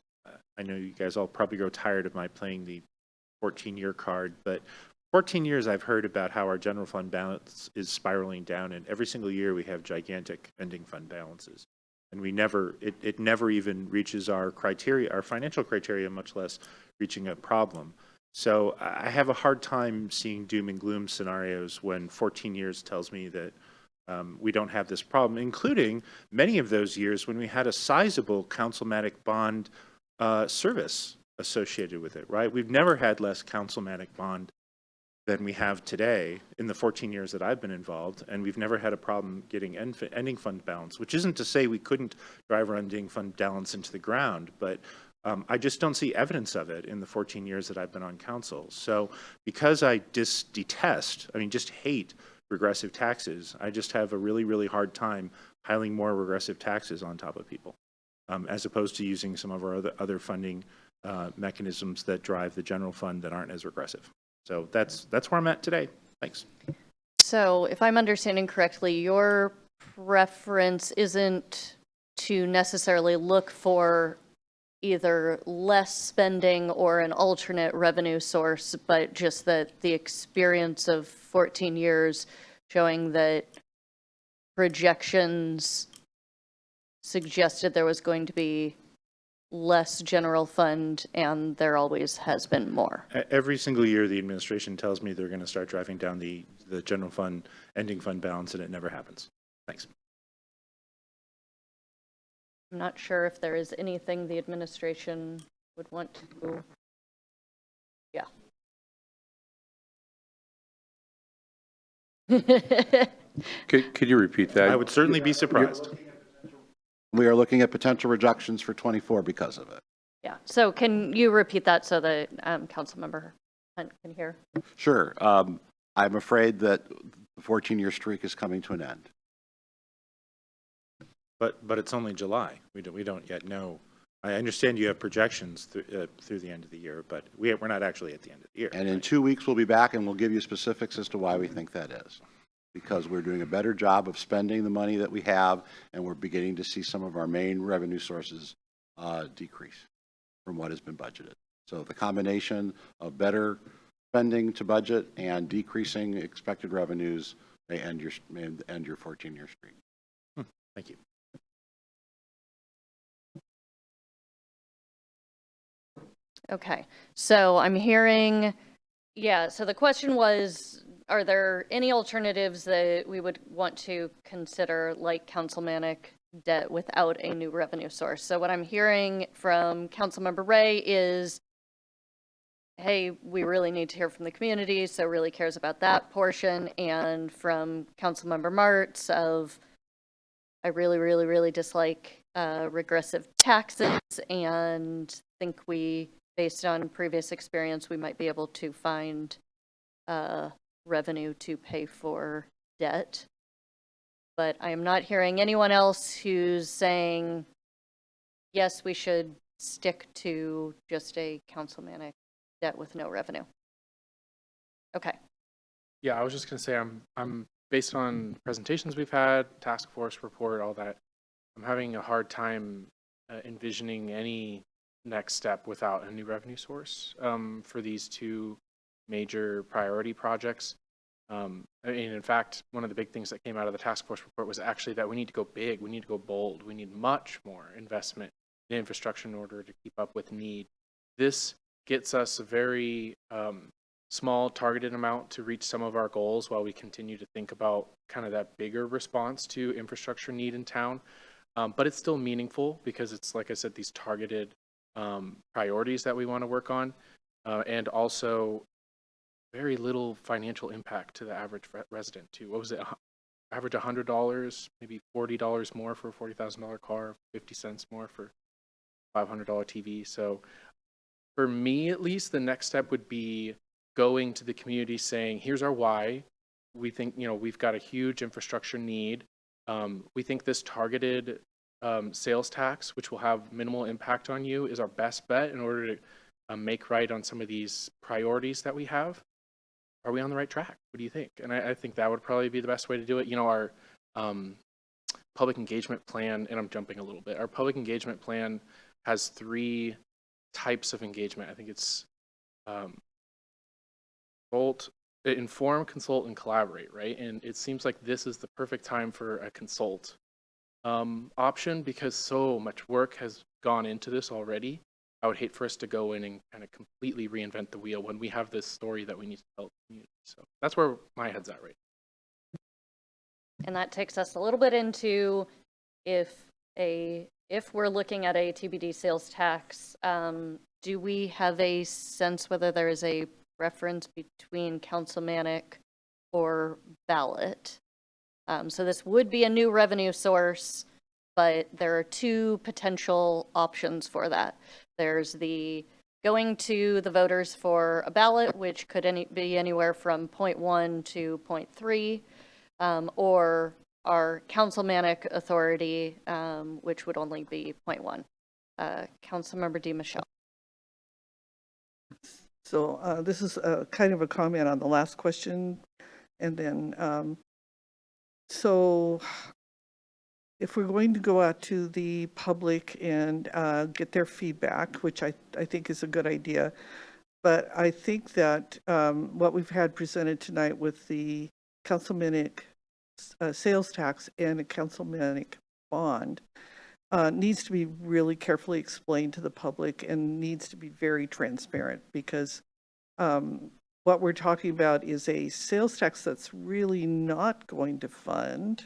I know you guys all probably grow tired of my playing the 14-year card, but 14 years I've heard about how our general fund balance is spiraling down, and every single year we have gigantic ending fund balances. And it never even reaches our criteria, our financial criteria, much less reaching a problem. So I have a hard time seeing doom and gloom scenarios when 14 years tells me that we don't have this problem, including many of those years when we had a sizable councilmatic bond service associated with it, right? We've never had less councilmatic bond than we have today in the 14 years that I've been involved, and we've never had a problem getting ending fund balance, which isn't to say we couldn't drive our ending fund balance into the ground, but I just don't see evidence of it in the 14 years that I've been on council. So because I just hate regressive taxes, I just have a really, really hard time piling more regressive taxes on top of people, as opposed to using some of our other funding mechanisms that drive the general fund that aren't as regressive. So that's where I'm at today. Thanks. So if I'm understanding correctly, your preference isn't to necessarily look for either less spending or an alternate revenue source, but just that the experience of 14 years showing that projections suggested there was going to be less general fund, and there always has been more. Every single year, the administration tells me they're going to start driving down the general fund ending fund balance, and it never happens. Thanks. I'm not sure if there is anything the administration would want to, yeah. Could you repeat that? I would certainly be surprised. We are looking at potential reductions for 24 because of it. Yeah, so can you repeat that so that Councilmember Hunt can hear? Sure. I'm afraid that the 14-year streak is coming to an end. But it's only July. We don't yet know. I understand you have projections through the end of the year, but we're not actually at the end of the year. And in 2 weeks, we'll be back and we'll give you specifics as to why we think that is. Because we're doing a better job of spending the money that we have, and we're beginning to see some of our main revenue sources decrease from what has been budgeted. So the combination of better spending to budget and decreasing expected revenues may end your 14-year streak. Thank you. Okay, so I'm hearing, yeah, so the question was, are there any alternatives that we would want to consider, like councilmanic debt without a new revenue source? So what I'm hearing from Councilmember Ray is, hey, we really need to hear from the community, so really cares about that portion. And from Councilmember Martz of, I really, really, really dislike regressive taxes and think we, based on previous experience, we might be able to find revenue to pay for debt. But I am not hearing anyone else who's saying, yes, we should stick to just a councilmanic debt with no revenue. Okay. Yeah, I was just going to say, I'm based on presentations we've had, task force report, all that, I'm having a hard time envisioning any next step without a new revenue source for these two major priority projects. In fact, one of the big things that came out of the task force report was actually that we need to go big, we need to go bold, we need much more investment in infrastructure in order to keep up with need. This gets us a very small targeted amount to reach some of our goals while we continue to think about kind of that bigger response to infrastructure need in town. But it's still meaningful because it's, like I said, these targeted priorities that we want to work on, and also very little financial impact to the average resident too. What was it? Average $100, maybe $40 more for a $40,000 car, 50 cents more for $500 TV. So for me, at least, the next step would be going to the community saying, here's our why. We think, we've got a huge infrastructure need. We think this targeted sales tax, which will have minimal impact on you, is our best bet in order to make right on some of these priorities that we have. Are we on the right track? What do you think? And I think that would probably be the best way to do it. Our public engagement plan, and I'm jumping a little bit, our public engagement plan has 3 types of engagement. I think it's inform, consult, and collaborate, right? And it seems like this is the perfect time for a consult option because so much work has gone into this already. I would hate for us to go in and kind of completely reinvent the wheel when we have this story that we need to tell the community. So that's where my head's at right And that takes us a little bit into if we're looking at a TBD sales tax, do we have a sense whether there is a preference between councilmanic or ballot? So this would be a new revenue source, but there are two potential options for that. There's the going to the voters for a ballot, which could be anywhere from 0.1 to 0.3, or our councilmanic authority, which would only be 0.1. Councilmember DiMichele. So this is kind of a comment on the last question. And then, so if we're going to go out to the public and get their feedback, which I think is a good idea, but I think that what we've had presented tonight with the councilmanic sales tax and a councilmanic bond needs to be really carefully explained to the public and needs to be very transparent, because what we're talking about is a sales tax that's really not going to fund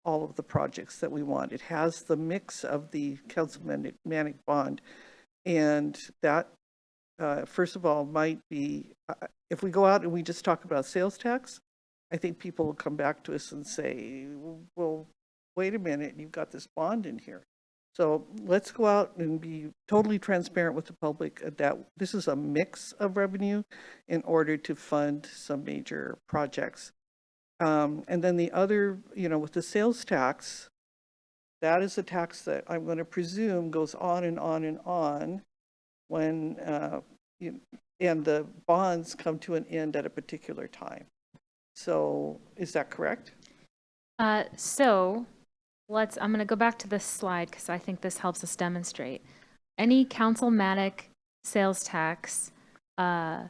all of the projects that we want. It has the mix of the councilmanic bond, and that first of all might be, if we go out and we just talk about sales tax, I think people will come back to us and say, well, wait a minute, you've got this bond in here. So let's go out and be totally transparent with the public that this is a mix of revenue in order to fund some major projects. And then the other, with the sales tax, that is a tax that I'm going to presume goes on and on and on when, and the bonds come to an end at a particular time. So is that correct? So I'm going to go back to this slide because I think this helps us demonstrate. Any councilmanic sales tax that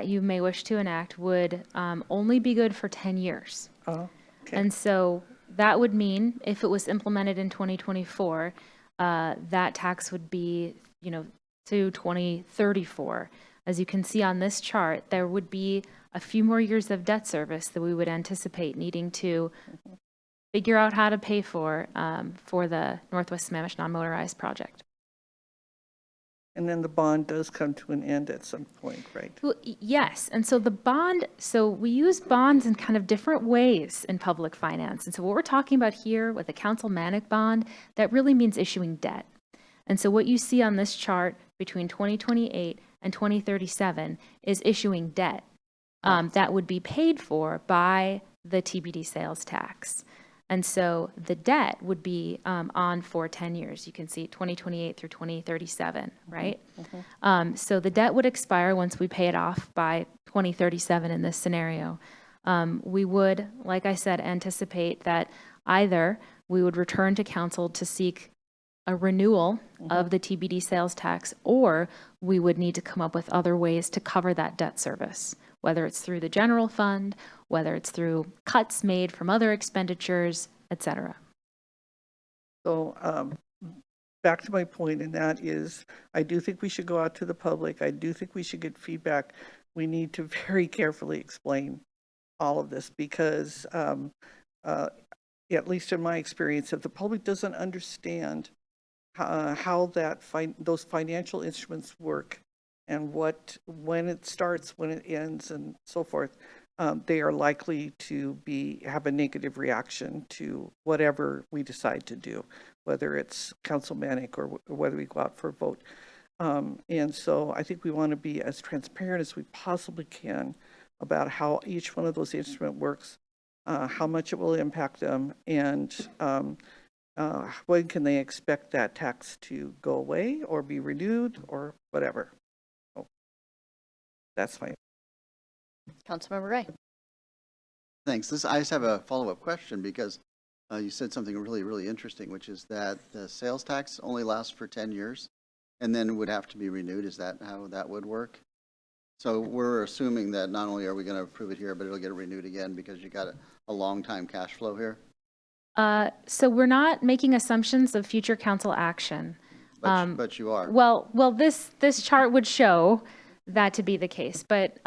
you may wish to enact would only be good for 10 years. Oh, okay. And so that would mean if it was implemented in 2024, that tax would be, to 2034. As you can see on this chart, there would be a few more years of debt service that we would anticipate needing to figure out how to pay for the Northwest Sammamish non-motorized project. And then the bond does come to an end at some point, right? Well, yes. And so we use bonds in kind of different ways in public finance. And so what we're talking about here with a councilmanic bond, that really means issuing debt. And so what you see on this chart between 2028 and 2037 is issuing debt that would be paid for by the TBD sales tax. And so the debt would be on for 10 years. You can see 2028 through 2037, right? Mm-hmm. So the debt would expire once we pay it off by 2037 in this scenario. We would, like I said, anticipate that either we would return to council to seek a renewal of the TBD sales tax, or we would need to come up with other ways to cover that debt service, whether it's through the general fund, whether it's through cuts made from other expenditures, etc. So back to my point, and that is, I do think we should go out to the public. I do think we should get feedback. We need to very carefully explain all of this because, at least in my experience, if the public doesn't understand how those financial instruments work and when it starts, when it ends, and so forth, they are likely to have a negative reaction to whatever we decide to do, whether it's councilmanic or whether we go out for a vote. And so I think we want to be as transparent as we possibly can about how each one of those instruments works, how much it will impact them, and when can they expect that tax to go away or be renewed or whatever. So that's fine. Councilmember Ray. Thanks. I just have a follow-up question because you said something really, really interesting, which is that the sales tax only lasts for 10 years and then would have to be renewed. Is that how that would work? So we're assuming that not only are we going to approve it here, but it'll get renewed again because you got a long time cash flow here? So we're not making assumptions of future council action. But you are. Well, this chart would show that to be the case. But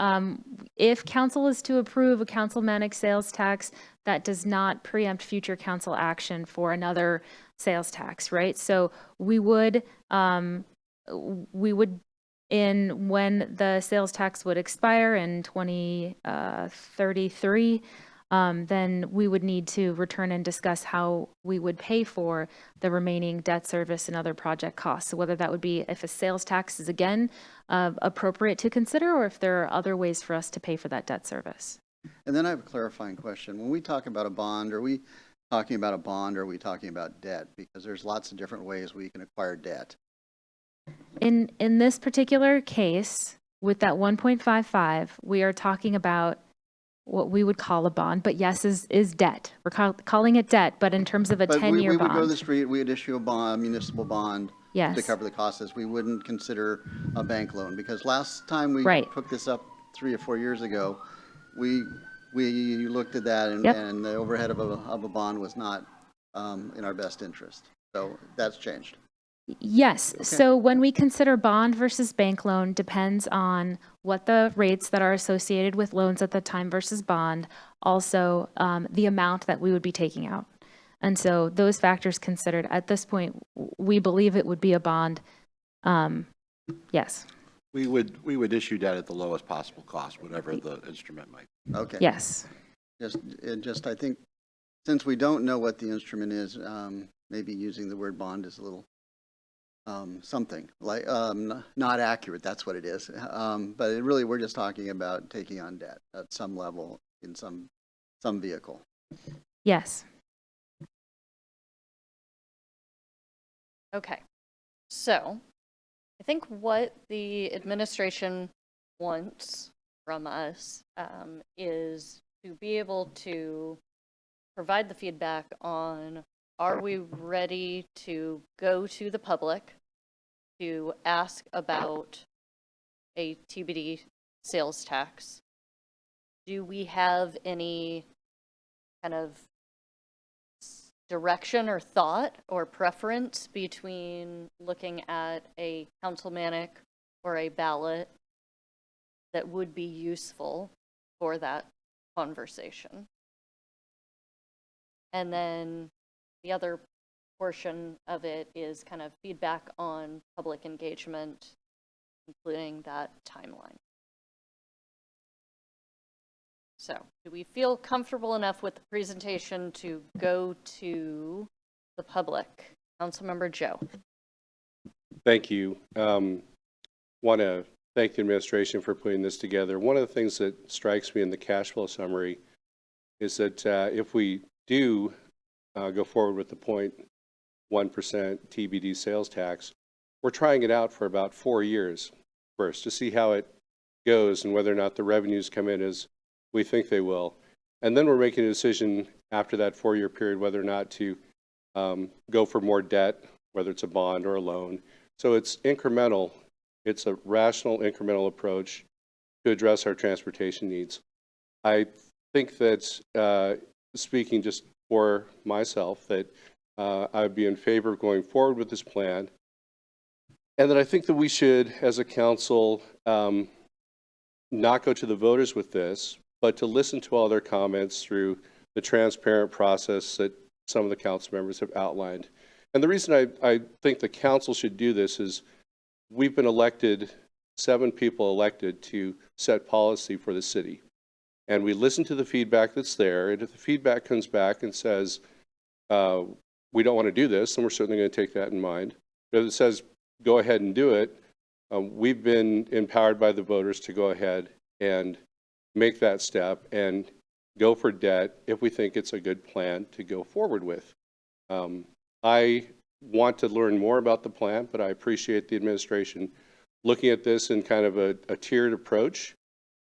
if council is to approve a councilmanic sales tax, that does not preempt future council action for another sales tax, right? So we would in when the sales tax would expire in 2033, then we would need to return and discuss how we would pay for the remaining debt service and other project costs. So whether that would be if a sales tax is again appropriate to consider, or if there are other ways for us to pay for that debt service. And then I have a clarifying question. When we talk about a bond, are we talking about a bond or are we talking about debt? Because there's lots of different ways we can acquire debt. In this particular case, with that 1.55, we are talking about what we would call a bond, but yes, is debt. We're calling it debt, but in terms of a 10-year we bond. would go to the street, we would issue a bond, municipal bond Yes. to cover the costs. We wouldn't consider a bank loan because last time we Right. took this up 3 or 4 years ago, we looked at that and, Yep. and the overhead of a bond was not in our best interest. So that's changed. Yes. So when we consider bond versus bank loan depends on what the rates that are associated with loans at the time versus bond, also the amount that we would be taking out. And so those factors considered at this point, we believe it would be a bond. Yes. We would issue debt at the lowest possible cost, whatever the instrument might be. Okay. Yes. Just I think since we don't know what the instrument is, maybe using the word bond is a little something like not accurate. That's what it is. But it really, we're just talking about taking on debt at some level in some vehicle. Yes. Okay, so I think what the administration wants from us is to be able to provide the feedback on, are we ready to go to the public to ask about a TBD sales tax? Do we have any kind of direction or thought or preference between looking at a councilmanic or a ballot that would be useful for that conversation? And then the other portion of it is kind of feedback on public engagement, including that timeline. So, do we feel comfortable enough with the presentation to go to the public? Councilmember Joe. Thank you. Want to thank the administration for putting this together. One of the things that strikes me in the cash flow summary is that if we do go forward with the 0.1% TBD sales tax, we're trying it out for about 4 years first to see how it goes and whether or not the revenues come in as we think they will. And then we're making a decision after that 4-year period whether or not to go for more debt, whether it's a bond or a loan. So it's incremental. It's a rational, incremental approach to address our transportation needs. I think that, speaking just for myself, that I would be in favor of going forward with this plan. And that I think that we should, as a council, not go to the voters with this, but to listen to all their comments through the transparent process that some of the council members have outlined. And the reason I think the council should do this is we've been elected, 7 people elected to set policy for the city. And we listen to the feedback that's there. And if the feedback comes back and says, we don't want to do this, then we're certainly going to take that in mind. But if it says, go ahead and do it, we've been empowered by the voters to go ahead and make that step and go for debt if we think it's a good plan to go forward with. I want to learn more about the plan, but I appreciate the administration looking at this in kind of a tiered approach,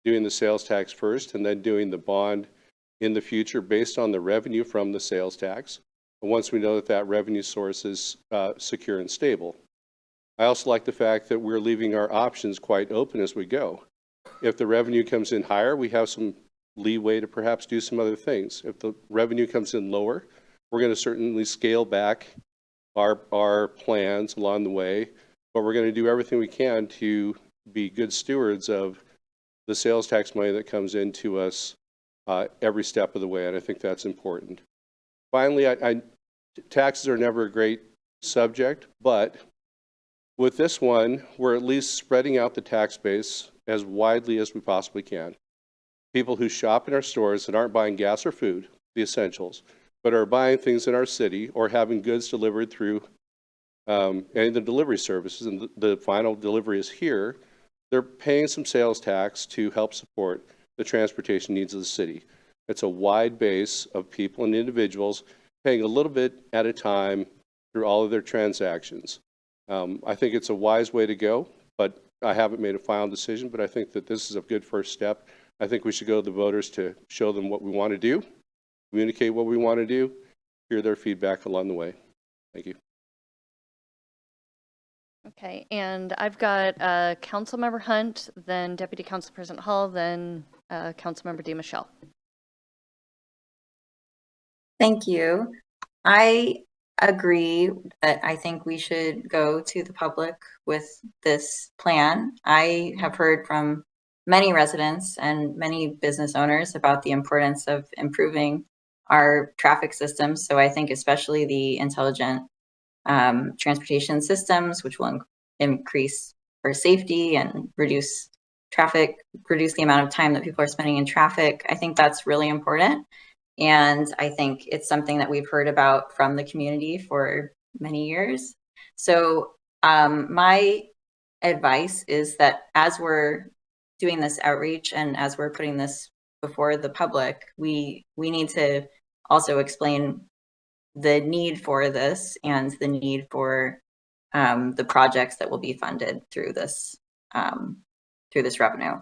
doing the sales tax first and then doing the bond in the future based on the revenue from the sales tax. And once we know that that revenue source is secure and stable. I also like the fact that we're leaving our options quite open as we go. If the revenue comes in higher, we have some leeway to perhaps do some other things. If the revenue comes in lower, we're going to certainly scale back our plans along the way, but we're going to do everything we can to be good stewards of the sales tax money that comes into us every step of the way, and I think that's important. Finally, taxes are never a great subject, but with this one, we're at least spreading out the tax base as widely as we possibly can. People who shop in our stores that aren't buying gas or food, the essentials, but are buying things in our city or having goods delivered through any of the delivery services, and the final delivery is here, they're paying some sales tax to help support the transportation needs of the city. It's a wide base of people and individuals paying a little bit at a time through all of their transactions. I think it's a wise way to go, but I haven't made a final decision, but I think that this is a good first step. I think we should go to the voters to show them what we want to do, communicate what we want to do, hear their feedback along the way. Thank you. Okay, and I've got Councilmember Hunt, then Deputy Council President Hall, then Councilmember DeMichelle. Thank you. I agree that I think we should go to the public with this plan. I have heard from many residents and many business owners about the importance of improving our traffic systems. So I think especially the intelligent transportation systems, which will increase our safety and reduce traffic, reduce the amount of time that people are spending in traffic. I think that's really important. And I think it's something that we've heard about from the community for many years. So my advice is that as we're doing this outreach and as we're putting this before the public, we need to also explain the need for this and the need for the projects that will be funded through this revenue.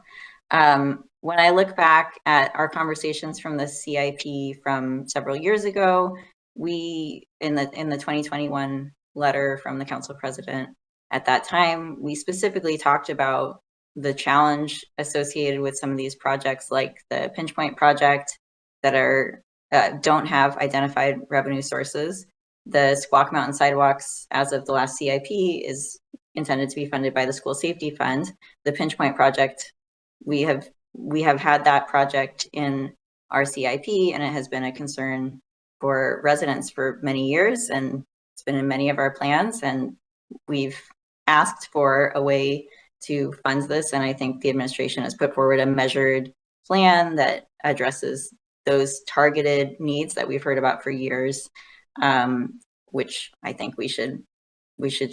When I look back at our conversations from the CIP from several years ago, we in the 2021 letter from the council president at that time, we specifically talked about the challenge associated with some of these projects, like the Pinch Point project, that are don't have identified revenue sources. The Squawk Mountain sidewalks, as of the last CIP, is intended to be funded by the School Safety Fund. The Pinch Point project, we have had that project in our CIP, and it has been a concern for residents for many years, and it's been in many of our plans, and we've asked for a way to fund this, and I think the administration has put forward a measured plan that addresses those targeted needs that we've heard about for years, which I think we should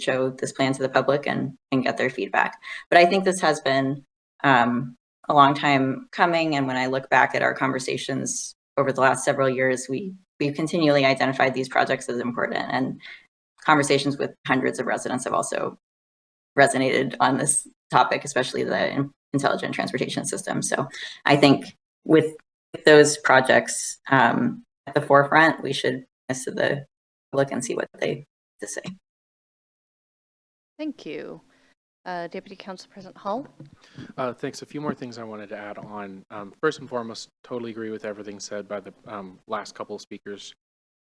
show this plan to the public and get their feedback. But I think this has been a long time coming, and when I look back at our conversations over the last several years, we've continually identified these projects as important, and conversations with hundreds of residents have also resonated on this topic, especially the intelligent transportation system. So I think with those projects at the forefront, we should listen to the public and see what they have to say. Thank you. Deputy Council President Hall. Thanks. A few more things I wanted to add on. First and foremost, totally agree with everything said by the last couple of speakers.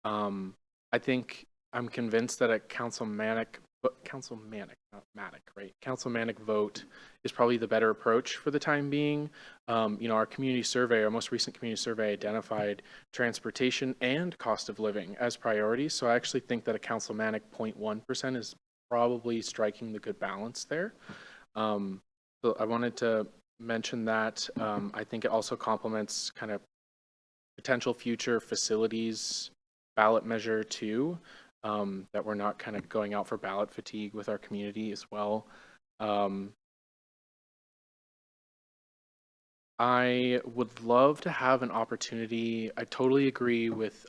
I think I'm convinced that a councilmanic, not Matic, right? Councilmanic vote is probably the better approach for the time being. Our community survey, our most recent community survey, identified transportation and cost of living as priorities. So I actually think that a councilmanic 0.1% is probably striking the good balance there. So I wanted to mention that. I think it also complements kind of potential future facilities ballot measure too, that we're not kind of going out for ballot fatigue with our community as well. I would love to have an opportunity. I totally agree with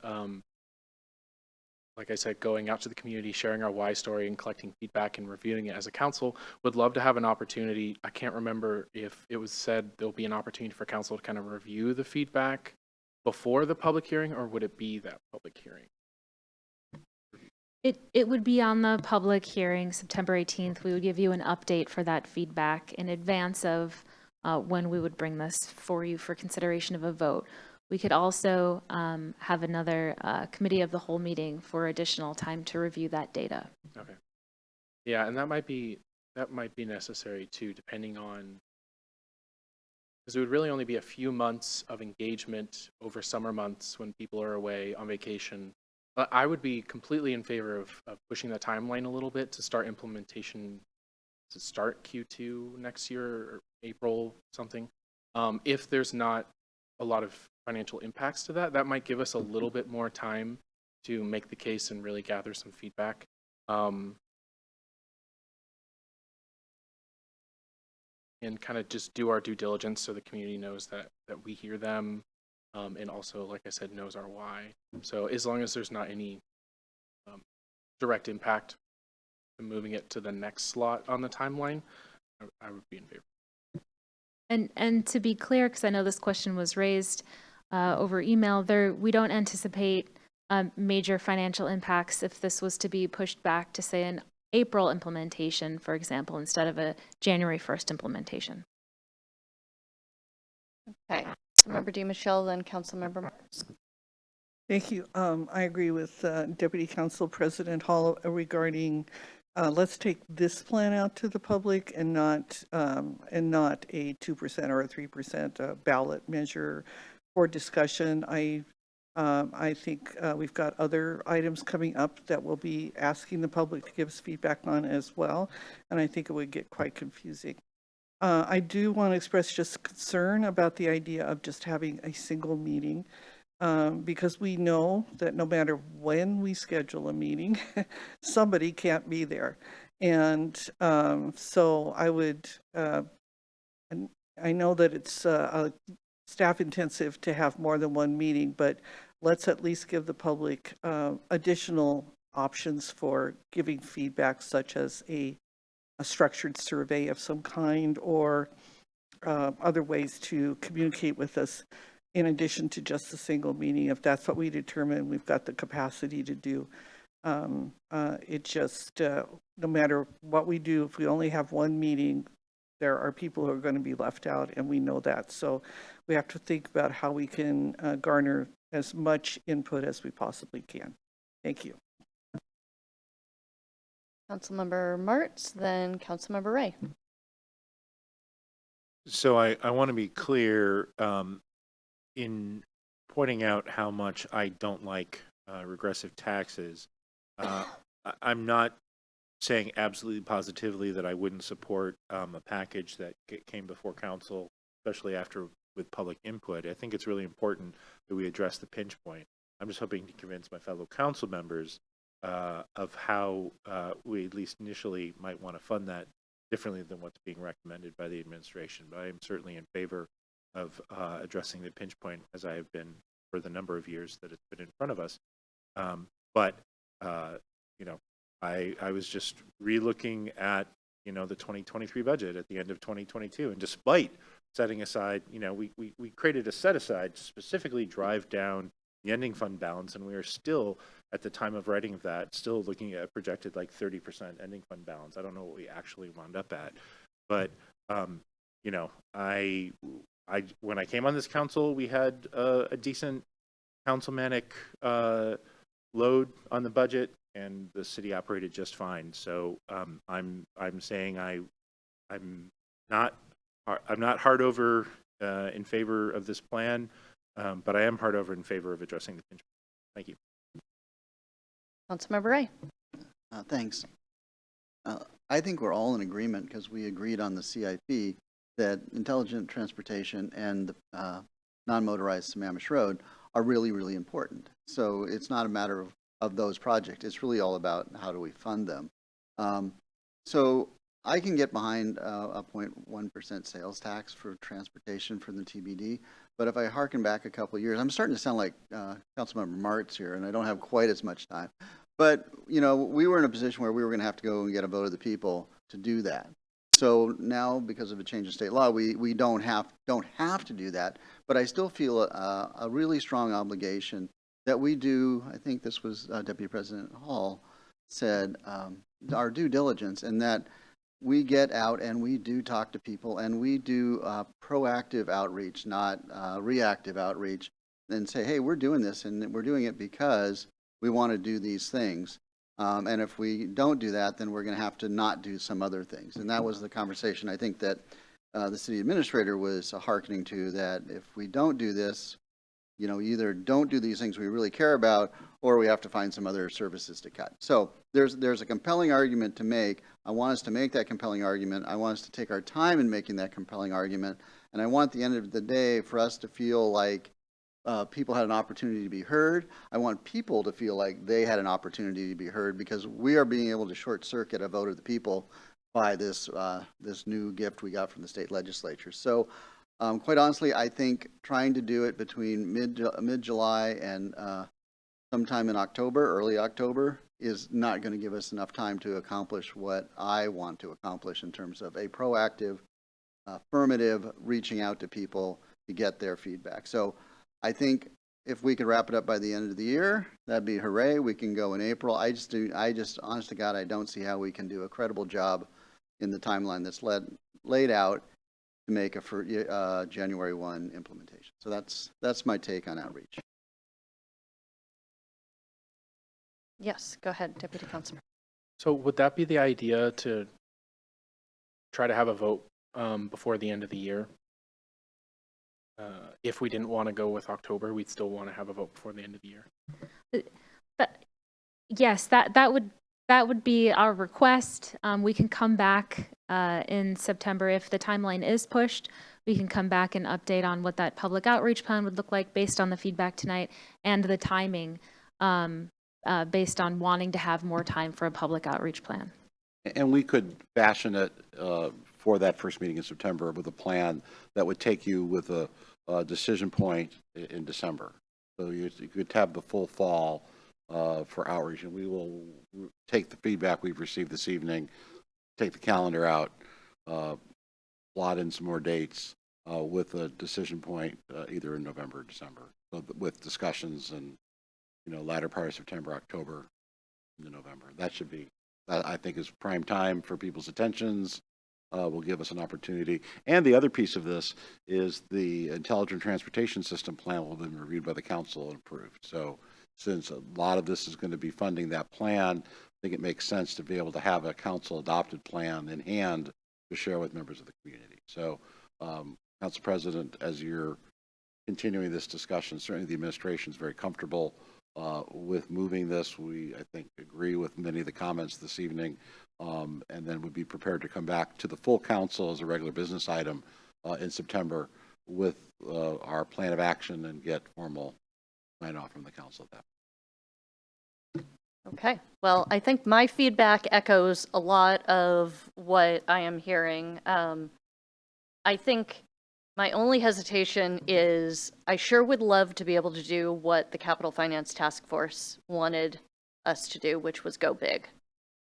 like I said, going out to the community, sharing our why story and collecting feedback and reviewing it as a council. Would love to have an opportunity. I can't remember if it was said there'll be an opportunity for council to kind of review the feedback before the public hearing, or would it be that public hearing? It would be on the public hearing, September 18th. We would give you an update for that feedback in advance of when we would bring this for you for consideration of a vote. We could also have another committee of the whole meeting for additional time to review that data. Okay. Yeah, and that might be that might be necessary too, depending on, because it would really only be a few months of engagement over summer months when people are away on vacation. But I would be completely in favor of pushing the timeline a little bit to start implementation, to start Q2 next year or April something. If there's not a lot of financial impacts to that, that might give us a little bit more time to make the case and really gather some feedback. And kind of just do our due diligence so the community knows that we hear them, and also, like I said, knows our why. So as long as there's not any direct impact to moving it to the next slot on the timeline, I would be in favor. And to be clear, because I know this question was raised over email, we don't anticipate major financial impacts if this was to be pushed back to, say, an April implementation, for example, instead of a January 1st implementation. Okay. Member DiMichele, then Councilmember Marks. Thank you. I agree with Deputy Council President Hall regarding let's take this plan out to the public and not a 2% or a 3% ballot measure for discussion. I think we've got other items coming up that we'll be asking the public to give us feedback on as well, and I think it would get quite confusing. I do want to express just concern about the idea of just having a single meeting, because we know that no matter when we schedule a meeting, somebody can't be there. And so I would, and I know that it's staff intensive to have more than one meeting, but let's at least give the public additional options for giving feedback, such as a structured survey of some kind, or other ways to communicate with us in addition to just a single meeting, if that's what we determine we've got the capacity to do. It just, no matter what we do, if we only have one meeting, there are people who are going to be left out, and we know that. So we have to think about how we can garner as much input as we possibly can. Thank you. Councilmember Martz, then Councilmember Ray. So I want to be clear in pointing out how much I don't like regressive taxes. I'm not saying absolutely positively that I wouldn't support a package that came before council, especially after with public input. I think it's really important that we address the pinch point. I'm just hoping to convince my fellow council members of how we at least initially might want to fund that differently than what's being recommended by the administration. But I am certainly in favor of addressing the pinch point, as I have been for the number of years that it's been in front of us. You know, I was just re-looking at, you know, the 2023 budget at the end of 2022, and despite setting aside, you know, we created a set aside to specifically drive down the ending fund balance, and we are still, at the time of writing of that, still looking at projected like 30% ending fund balance. I don't know what we actually wound up at, but you know, when I came on this council, we had a decent councilmanic load on the budget, and the city operated just fine. So I'm saying I'm not hard over in favor of this plan, but I am hard over in favor of addressing the pinch point. Thank you. Councilmember Ray. Thanks. I think we're all in agreement, because we agreed on the CIP, that intelligent transportation and the non-motorized Sammamish Road are really, really important. So it's not a matter of those projects. It's really all about how do we fund them. So I can get behind a 0.1% sales tax for transportation for the TBD, but if I harken back a couple of years, I'm starting to sound like Councilmember Martz here, and I don't have quite as much time. But, you know, we were in a position where we were going to have to go and get a vote of the people to do that. So now, because of a change in state law, we don't have to do that, but I still feel a really strong obligation that we do. I think this was Deputy President Hall said, our due diligence, and that we get out and we do talk to people, and we do proactive outreach, not reactive outreach, and say, hey, we're doing this, and we're doing it because we want to do these things. And if we don't do that, then we're going to have to not do some other things. And that was the conversation I think that the city administrator was hearkening to, that if we don't do this, either don't do these things we really care about, or we have to find some other services to cut. So there's a compelling argument to make. I want us to make that compelling argument. I want us to take our time in making that compelling argument. And I want, at the end of the day, for us to feel like people had an opportunity to be heard. I want people to feel like they had an opportunity to be heard, because we are being able to short circuit a vote of the people by this new gift we got from the state legislature. So quite honestly, I think trying to do it between mid-July and sometime in October, early October, is not going to give us enough time to accomplish what I want to accomplish in terms of a proactive, affirmative reaching out to people to get their feedback. So I think if we could wrap it up by the end of the year, that'd be hooray. We can go in April. I just, honest to God, I don't see how we can do a credible job in the timeline that's laid out to make a January 1 implementation. So that's my take on outreach. Yes, go ahead, Deputy Councilor. So would that be the idea, to try to have a vote before the end of the year? If we didn't want to go with October, we'd still want to have a vote before the end of the year. But yes, that would be our request. We can come back in September if the timeline is pushed. We can come back and update on what that public outreach plan would look like based on the feedback tonight and the timing, based on wanting to have more time for a public outreach plan. And we could fashion it for that first meeting in September with a plan that would take you with a decision point in December. So you could have the full fall for outreach, and we will take the feedback we've received this evening, take the calendar out, plot in some more dates with a decision point either in November or December, so with discussions in latter part of September, October, into November. That should be, I think, is prime time for people's attentions. Will give us an opportunity. And the other piece of this is the Intelligent Transportation System plan will have been reviewed by the council and approved. So since a lot of this is going to be funding that plan, I think it makes sense to be able to have a council adopted plan in hand to share with members of the community. So Council President, as you're continuing this discussion, certainly the administration is very comfortable with moving this. We, I think, agree with many of the comments this evening, and then would be prepared to come back to the full council as a regular business item in September with our plan of action and get formal sign-off from the council at that. Okay, well, I think my feedback echoes a lot of what I am hearing. I think my only hesitation is I sure would love to be able to do what the Capital Finance Task Force wanted us to do, which was go big.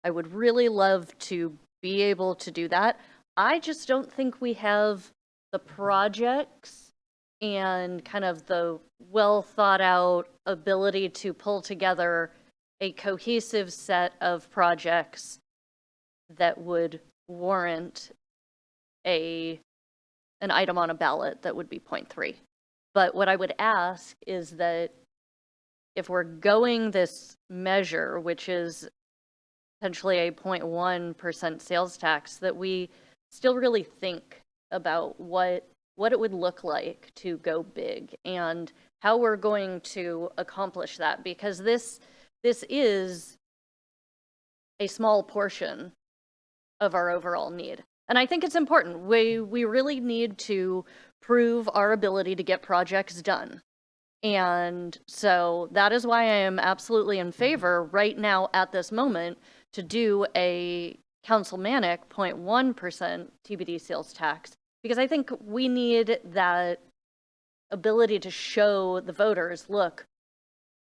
I would really love to be able to do that. I just don't think we have the projects and kind of the well thought out ability to pull together a cohesive set of projects that would warrant an item on a ballot that would be 0.3. But what I would ask is that if we're going this measure, which is potentially a 0.1% sales tax, that we still really think about what it would look like to go big and how we're going to accomplish that, because this is a small portion of our overall need. And I think it's important. We really need to prove our ability to get projects done. And so that is why I am absolutely in favor right now at this moment to do a councilmanic 0.1% TBD sales tax, because I think we need that ability to show the voters, look,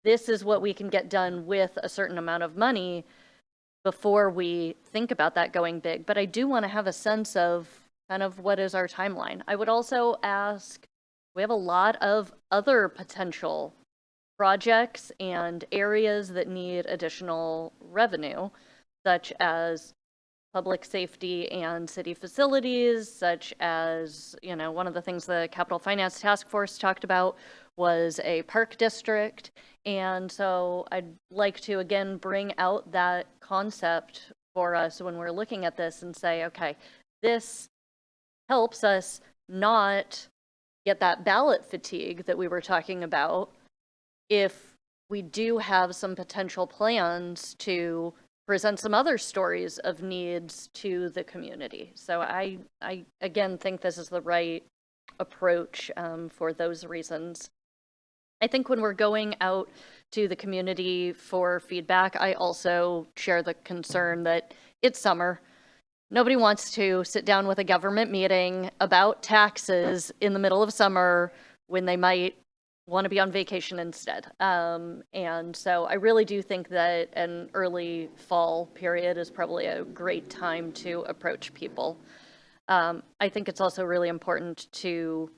this is what we can get done with a certain amount of money before we think about that going big. But I do want to have a sense of kind of what is our timeline. I would also ask, we have a lot of other potential projects and areas that need additional revenue, such as public safety and city facilities, such as, one of the things the Capital Finance Task Force talked about was a park district. And so I'd like to, again, bring out that concept for us when we're looking at this and say, okay, this helps us not get that ballot fatigue that we were talking about if we do have some potential plans to present some other stories of needs to the community. So I again think this is the right approach for those reasons. I think when we're going out to the community for feedback, I also share the concern that it's summer. Nobody wants to sit down with a government meeting about taxes in the middle of summer when they might want to be on vacation instead. And so I really do think that an early fall period is probably a great time to approach people. I think it's also really important to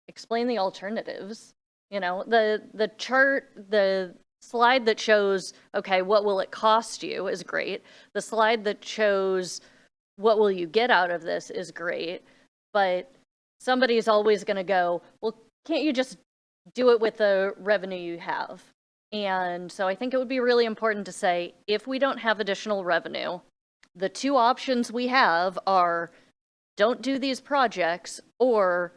explain the alternatives. You know, the chart, the slide that shows, okay, what will it cost you is great. The slide that shows what will you get out of this is great. But somebody's always going to go, well, can't you just do it with the revenue you have? And so I think it would be really important to say, if we don't have additional revenue, the two options we have are don't do these projects or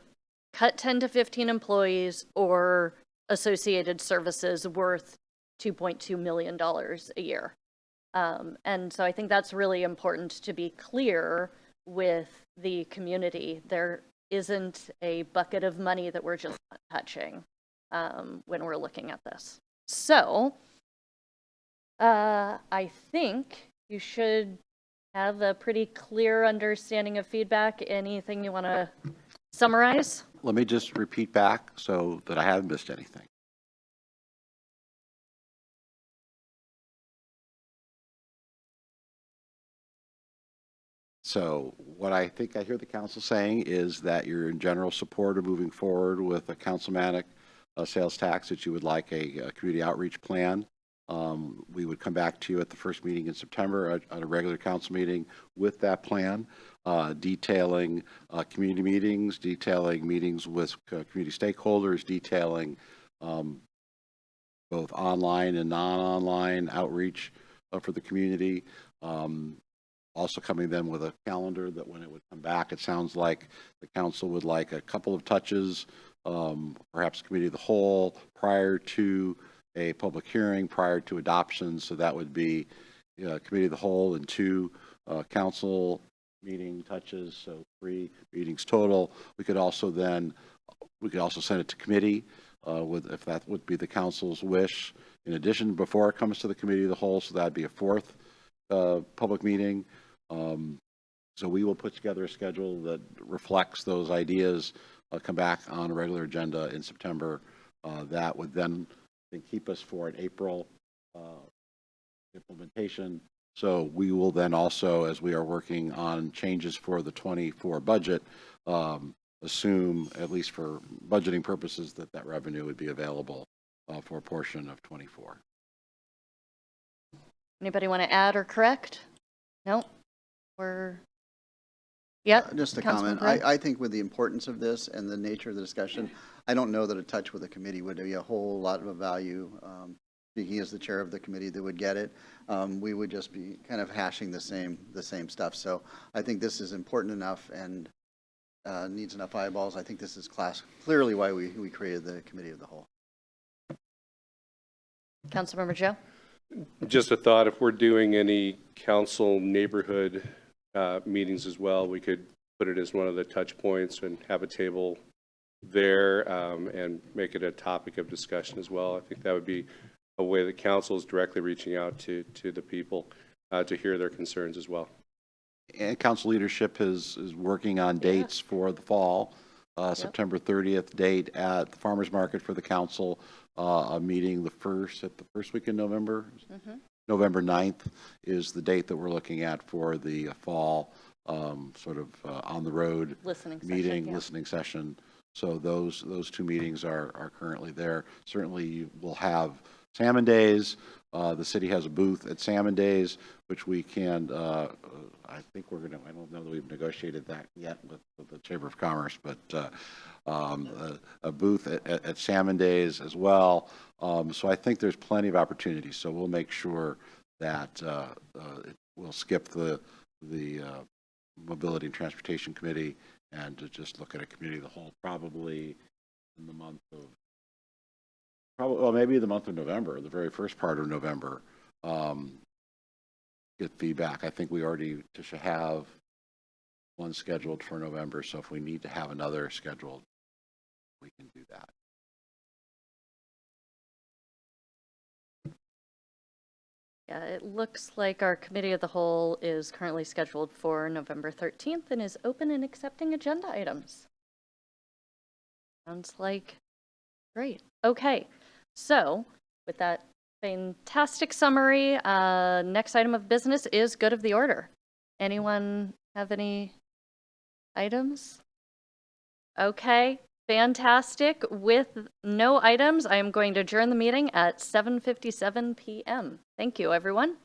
cut 10 to 15 employees or associated services worth $2.2 million a year. And so I think that's really important to be clear with the community. There isn't a bucket of money that we're just not touching when we're looking at this. So I think you should have a pretty clear understanding of feedback. Anything you want to summarize? Let me just repeat back so that I haven't missed anything. So what I think I hear the council saying is that you're in general support of moving forward with a councilmanic sales tax, that you would like a community outreach plan. We would come back to you at the first meeting in September at a regular council meeting with that plan, detailing community meetings, detailing meetings with community stakeholders, detailing both online and non-online outreach for the community. Also coming then with a calendar that when it would come back, it sounds like the council would like a couple of touches, perhaps committee of the whole prior to a public hearing, prior to adoption. So that would be committee of the whole and 2 council meeting touches, so 3 meetings total. We could also send it to committee if that would be the council's wish. In addition, before it comes to the committee of the whole, so that'd be a 4th public meeting. So we will put together a schedule that reflects those ideas, come back on a regular agenda in September. That would then keep us for an April implementation. So we will then also, as we are working on changes for the 24 budget, assume, at least for budgeting purposes, that that revenue would be available for a portion of 24. Anybody want to add or correct? No? Yep. Just a comment. I think with the importance of this and the nature of the discussion, I don't know that a touch with the committee would be a whole lot of value. Speaking as the chair of the committee that would get it, we would just be kind of hashing the same stuff. So I think this is important enough and needs enough eyeballs. I think this is clearly why we created the committee of the whole. Councilmember Joe? Just a thought, if we're doing any council neighborhood meetings as well, we could put it as one of the touch points and have a table there and make it a topic of discussion as well. I think that would be a way that council is directly reaching out to the people to hear their concerns as well. And council leadership is working on dates for the fall. September 30th date at the farmers market for the council, a meeting the first week in November. November 9th is the date that we're looking at for the fall sort of on the road listening session. So those 2 meetings are currently there. Certainly we'll have Salmon Days. The city has a booth at Salmon Days, which we can, I think we're going to, I don't know that we've negotiated that yet with the Chamber of Commerce, but a booth at Salmon Days as well. So I think there's plenty of opportunities. So we'll make sure that we'll skip the Mobility and Transportation Committee and to just look at a committee of the whole probably in the month of, well, maybe the month of November, the very first part of November, get feedback. I think we already, Tisha, have one scheduled for November, so if we need to have another scheduled, we can do that. Yeah, it looks like our committee of the whole is currently scheduled for November 13th and is open and accepting agenda items. Sounds like great. Okay, so with that fantastic summary, next item of business is good of the order. Anyone have any items? Okay, fantastic. With no items, I am going to adjourn the meeting at 7:57 p.m. Thank you, everyone.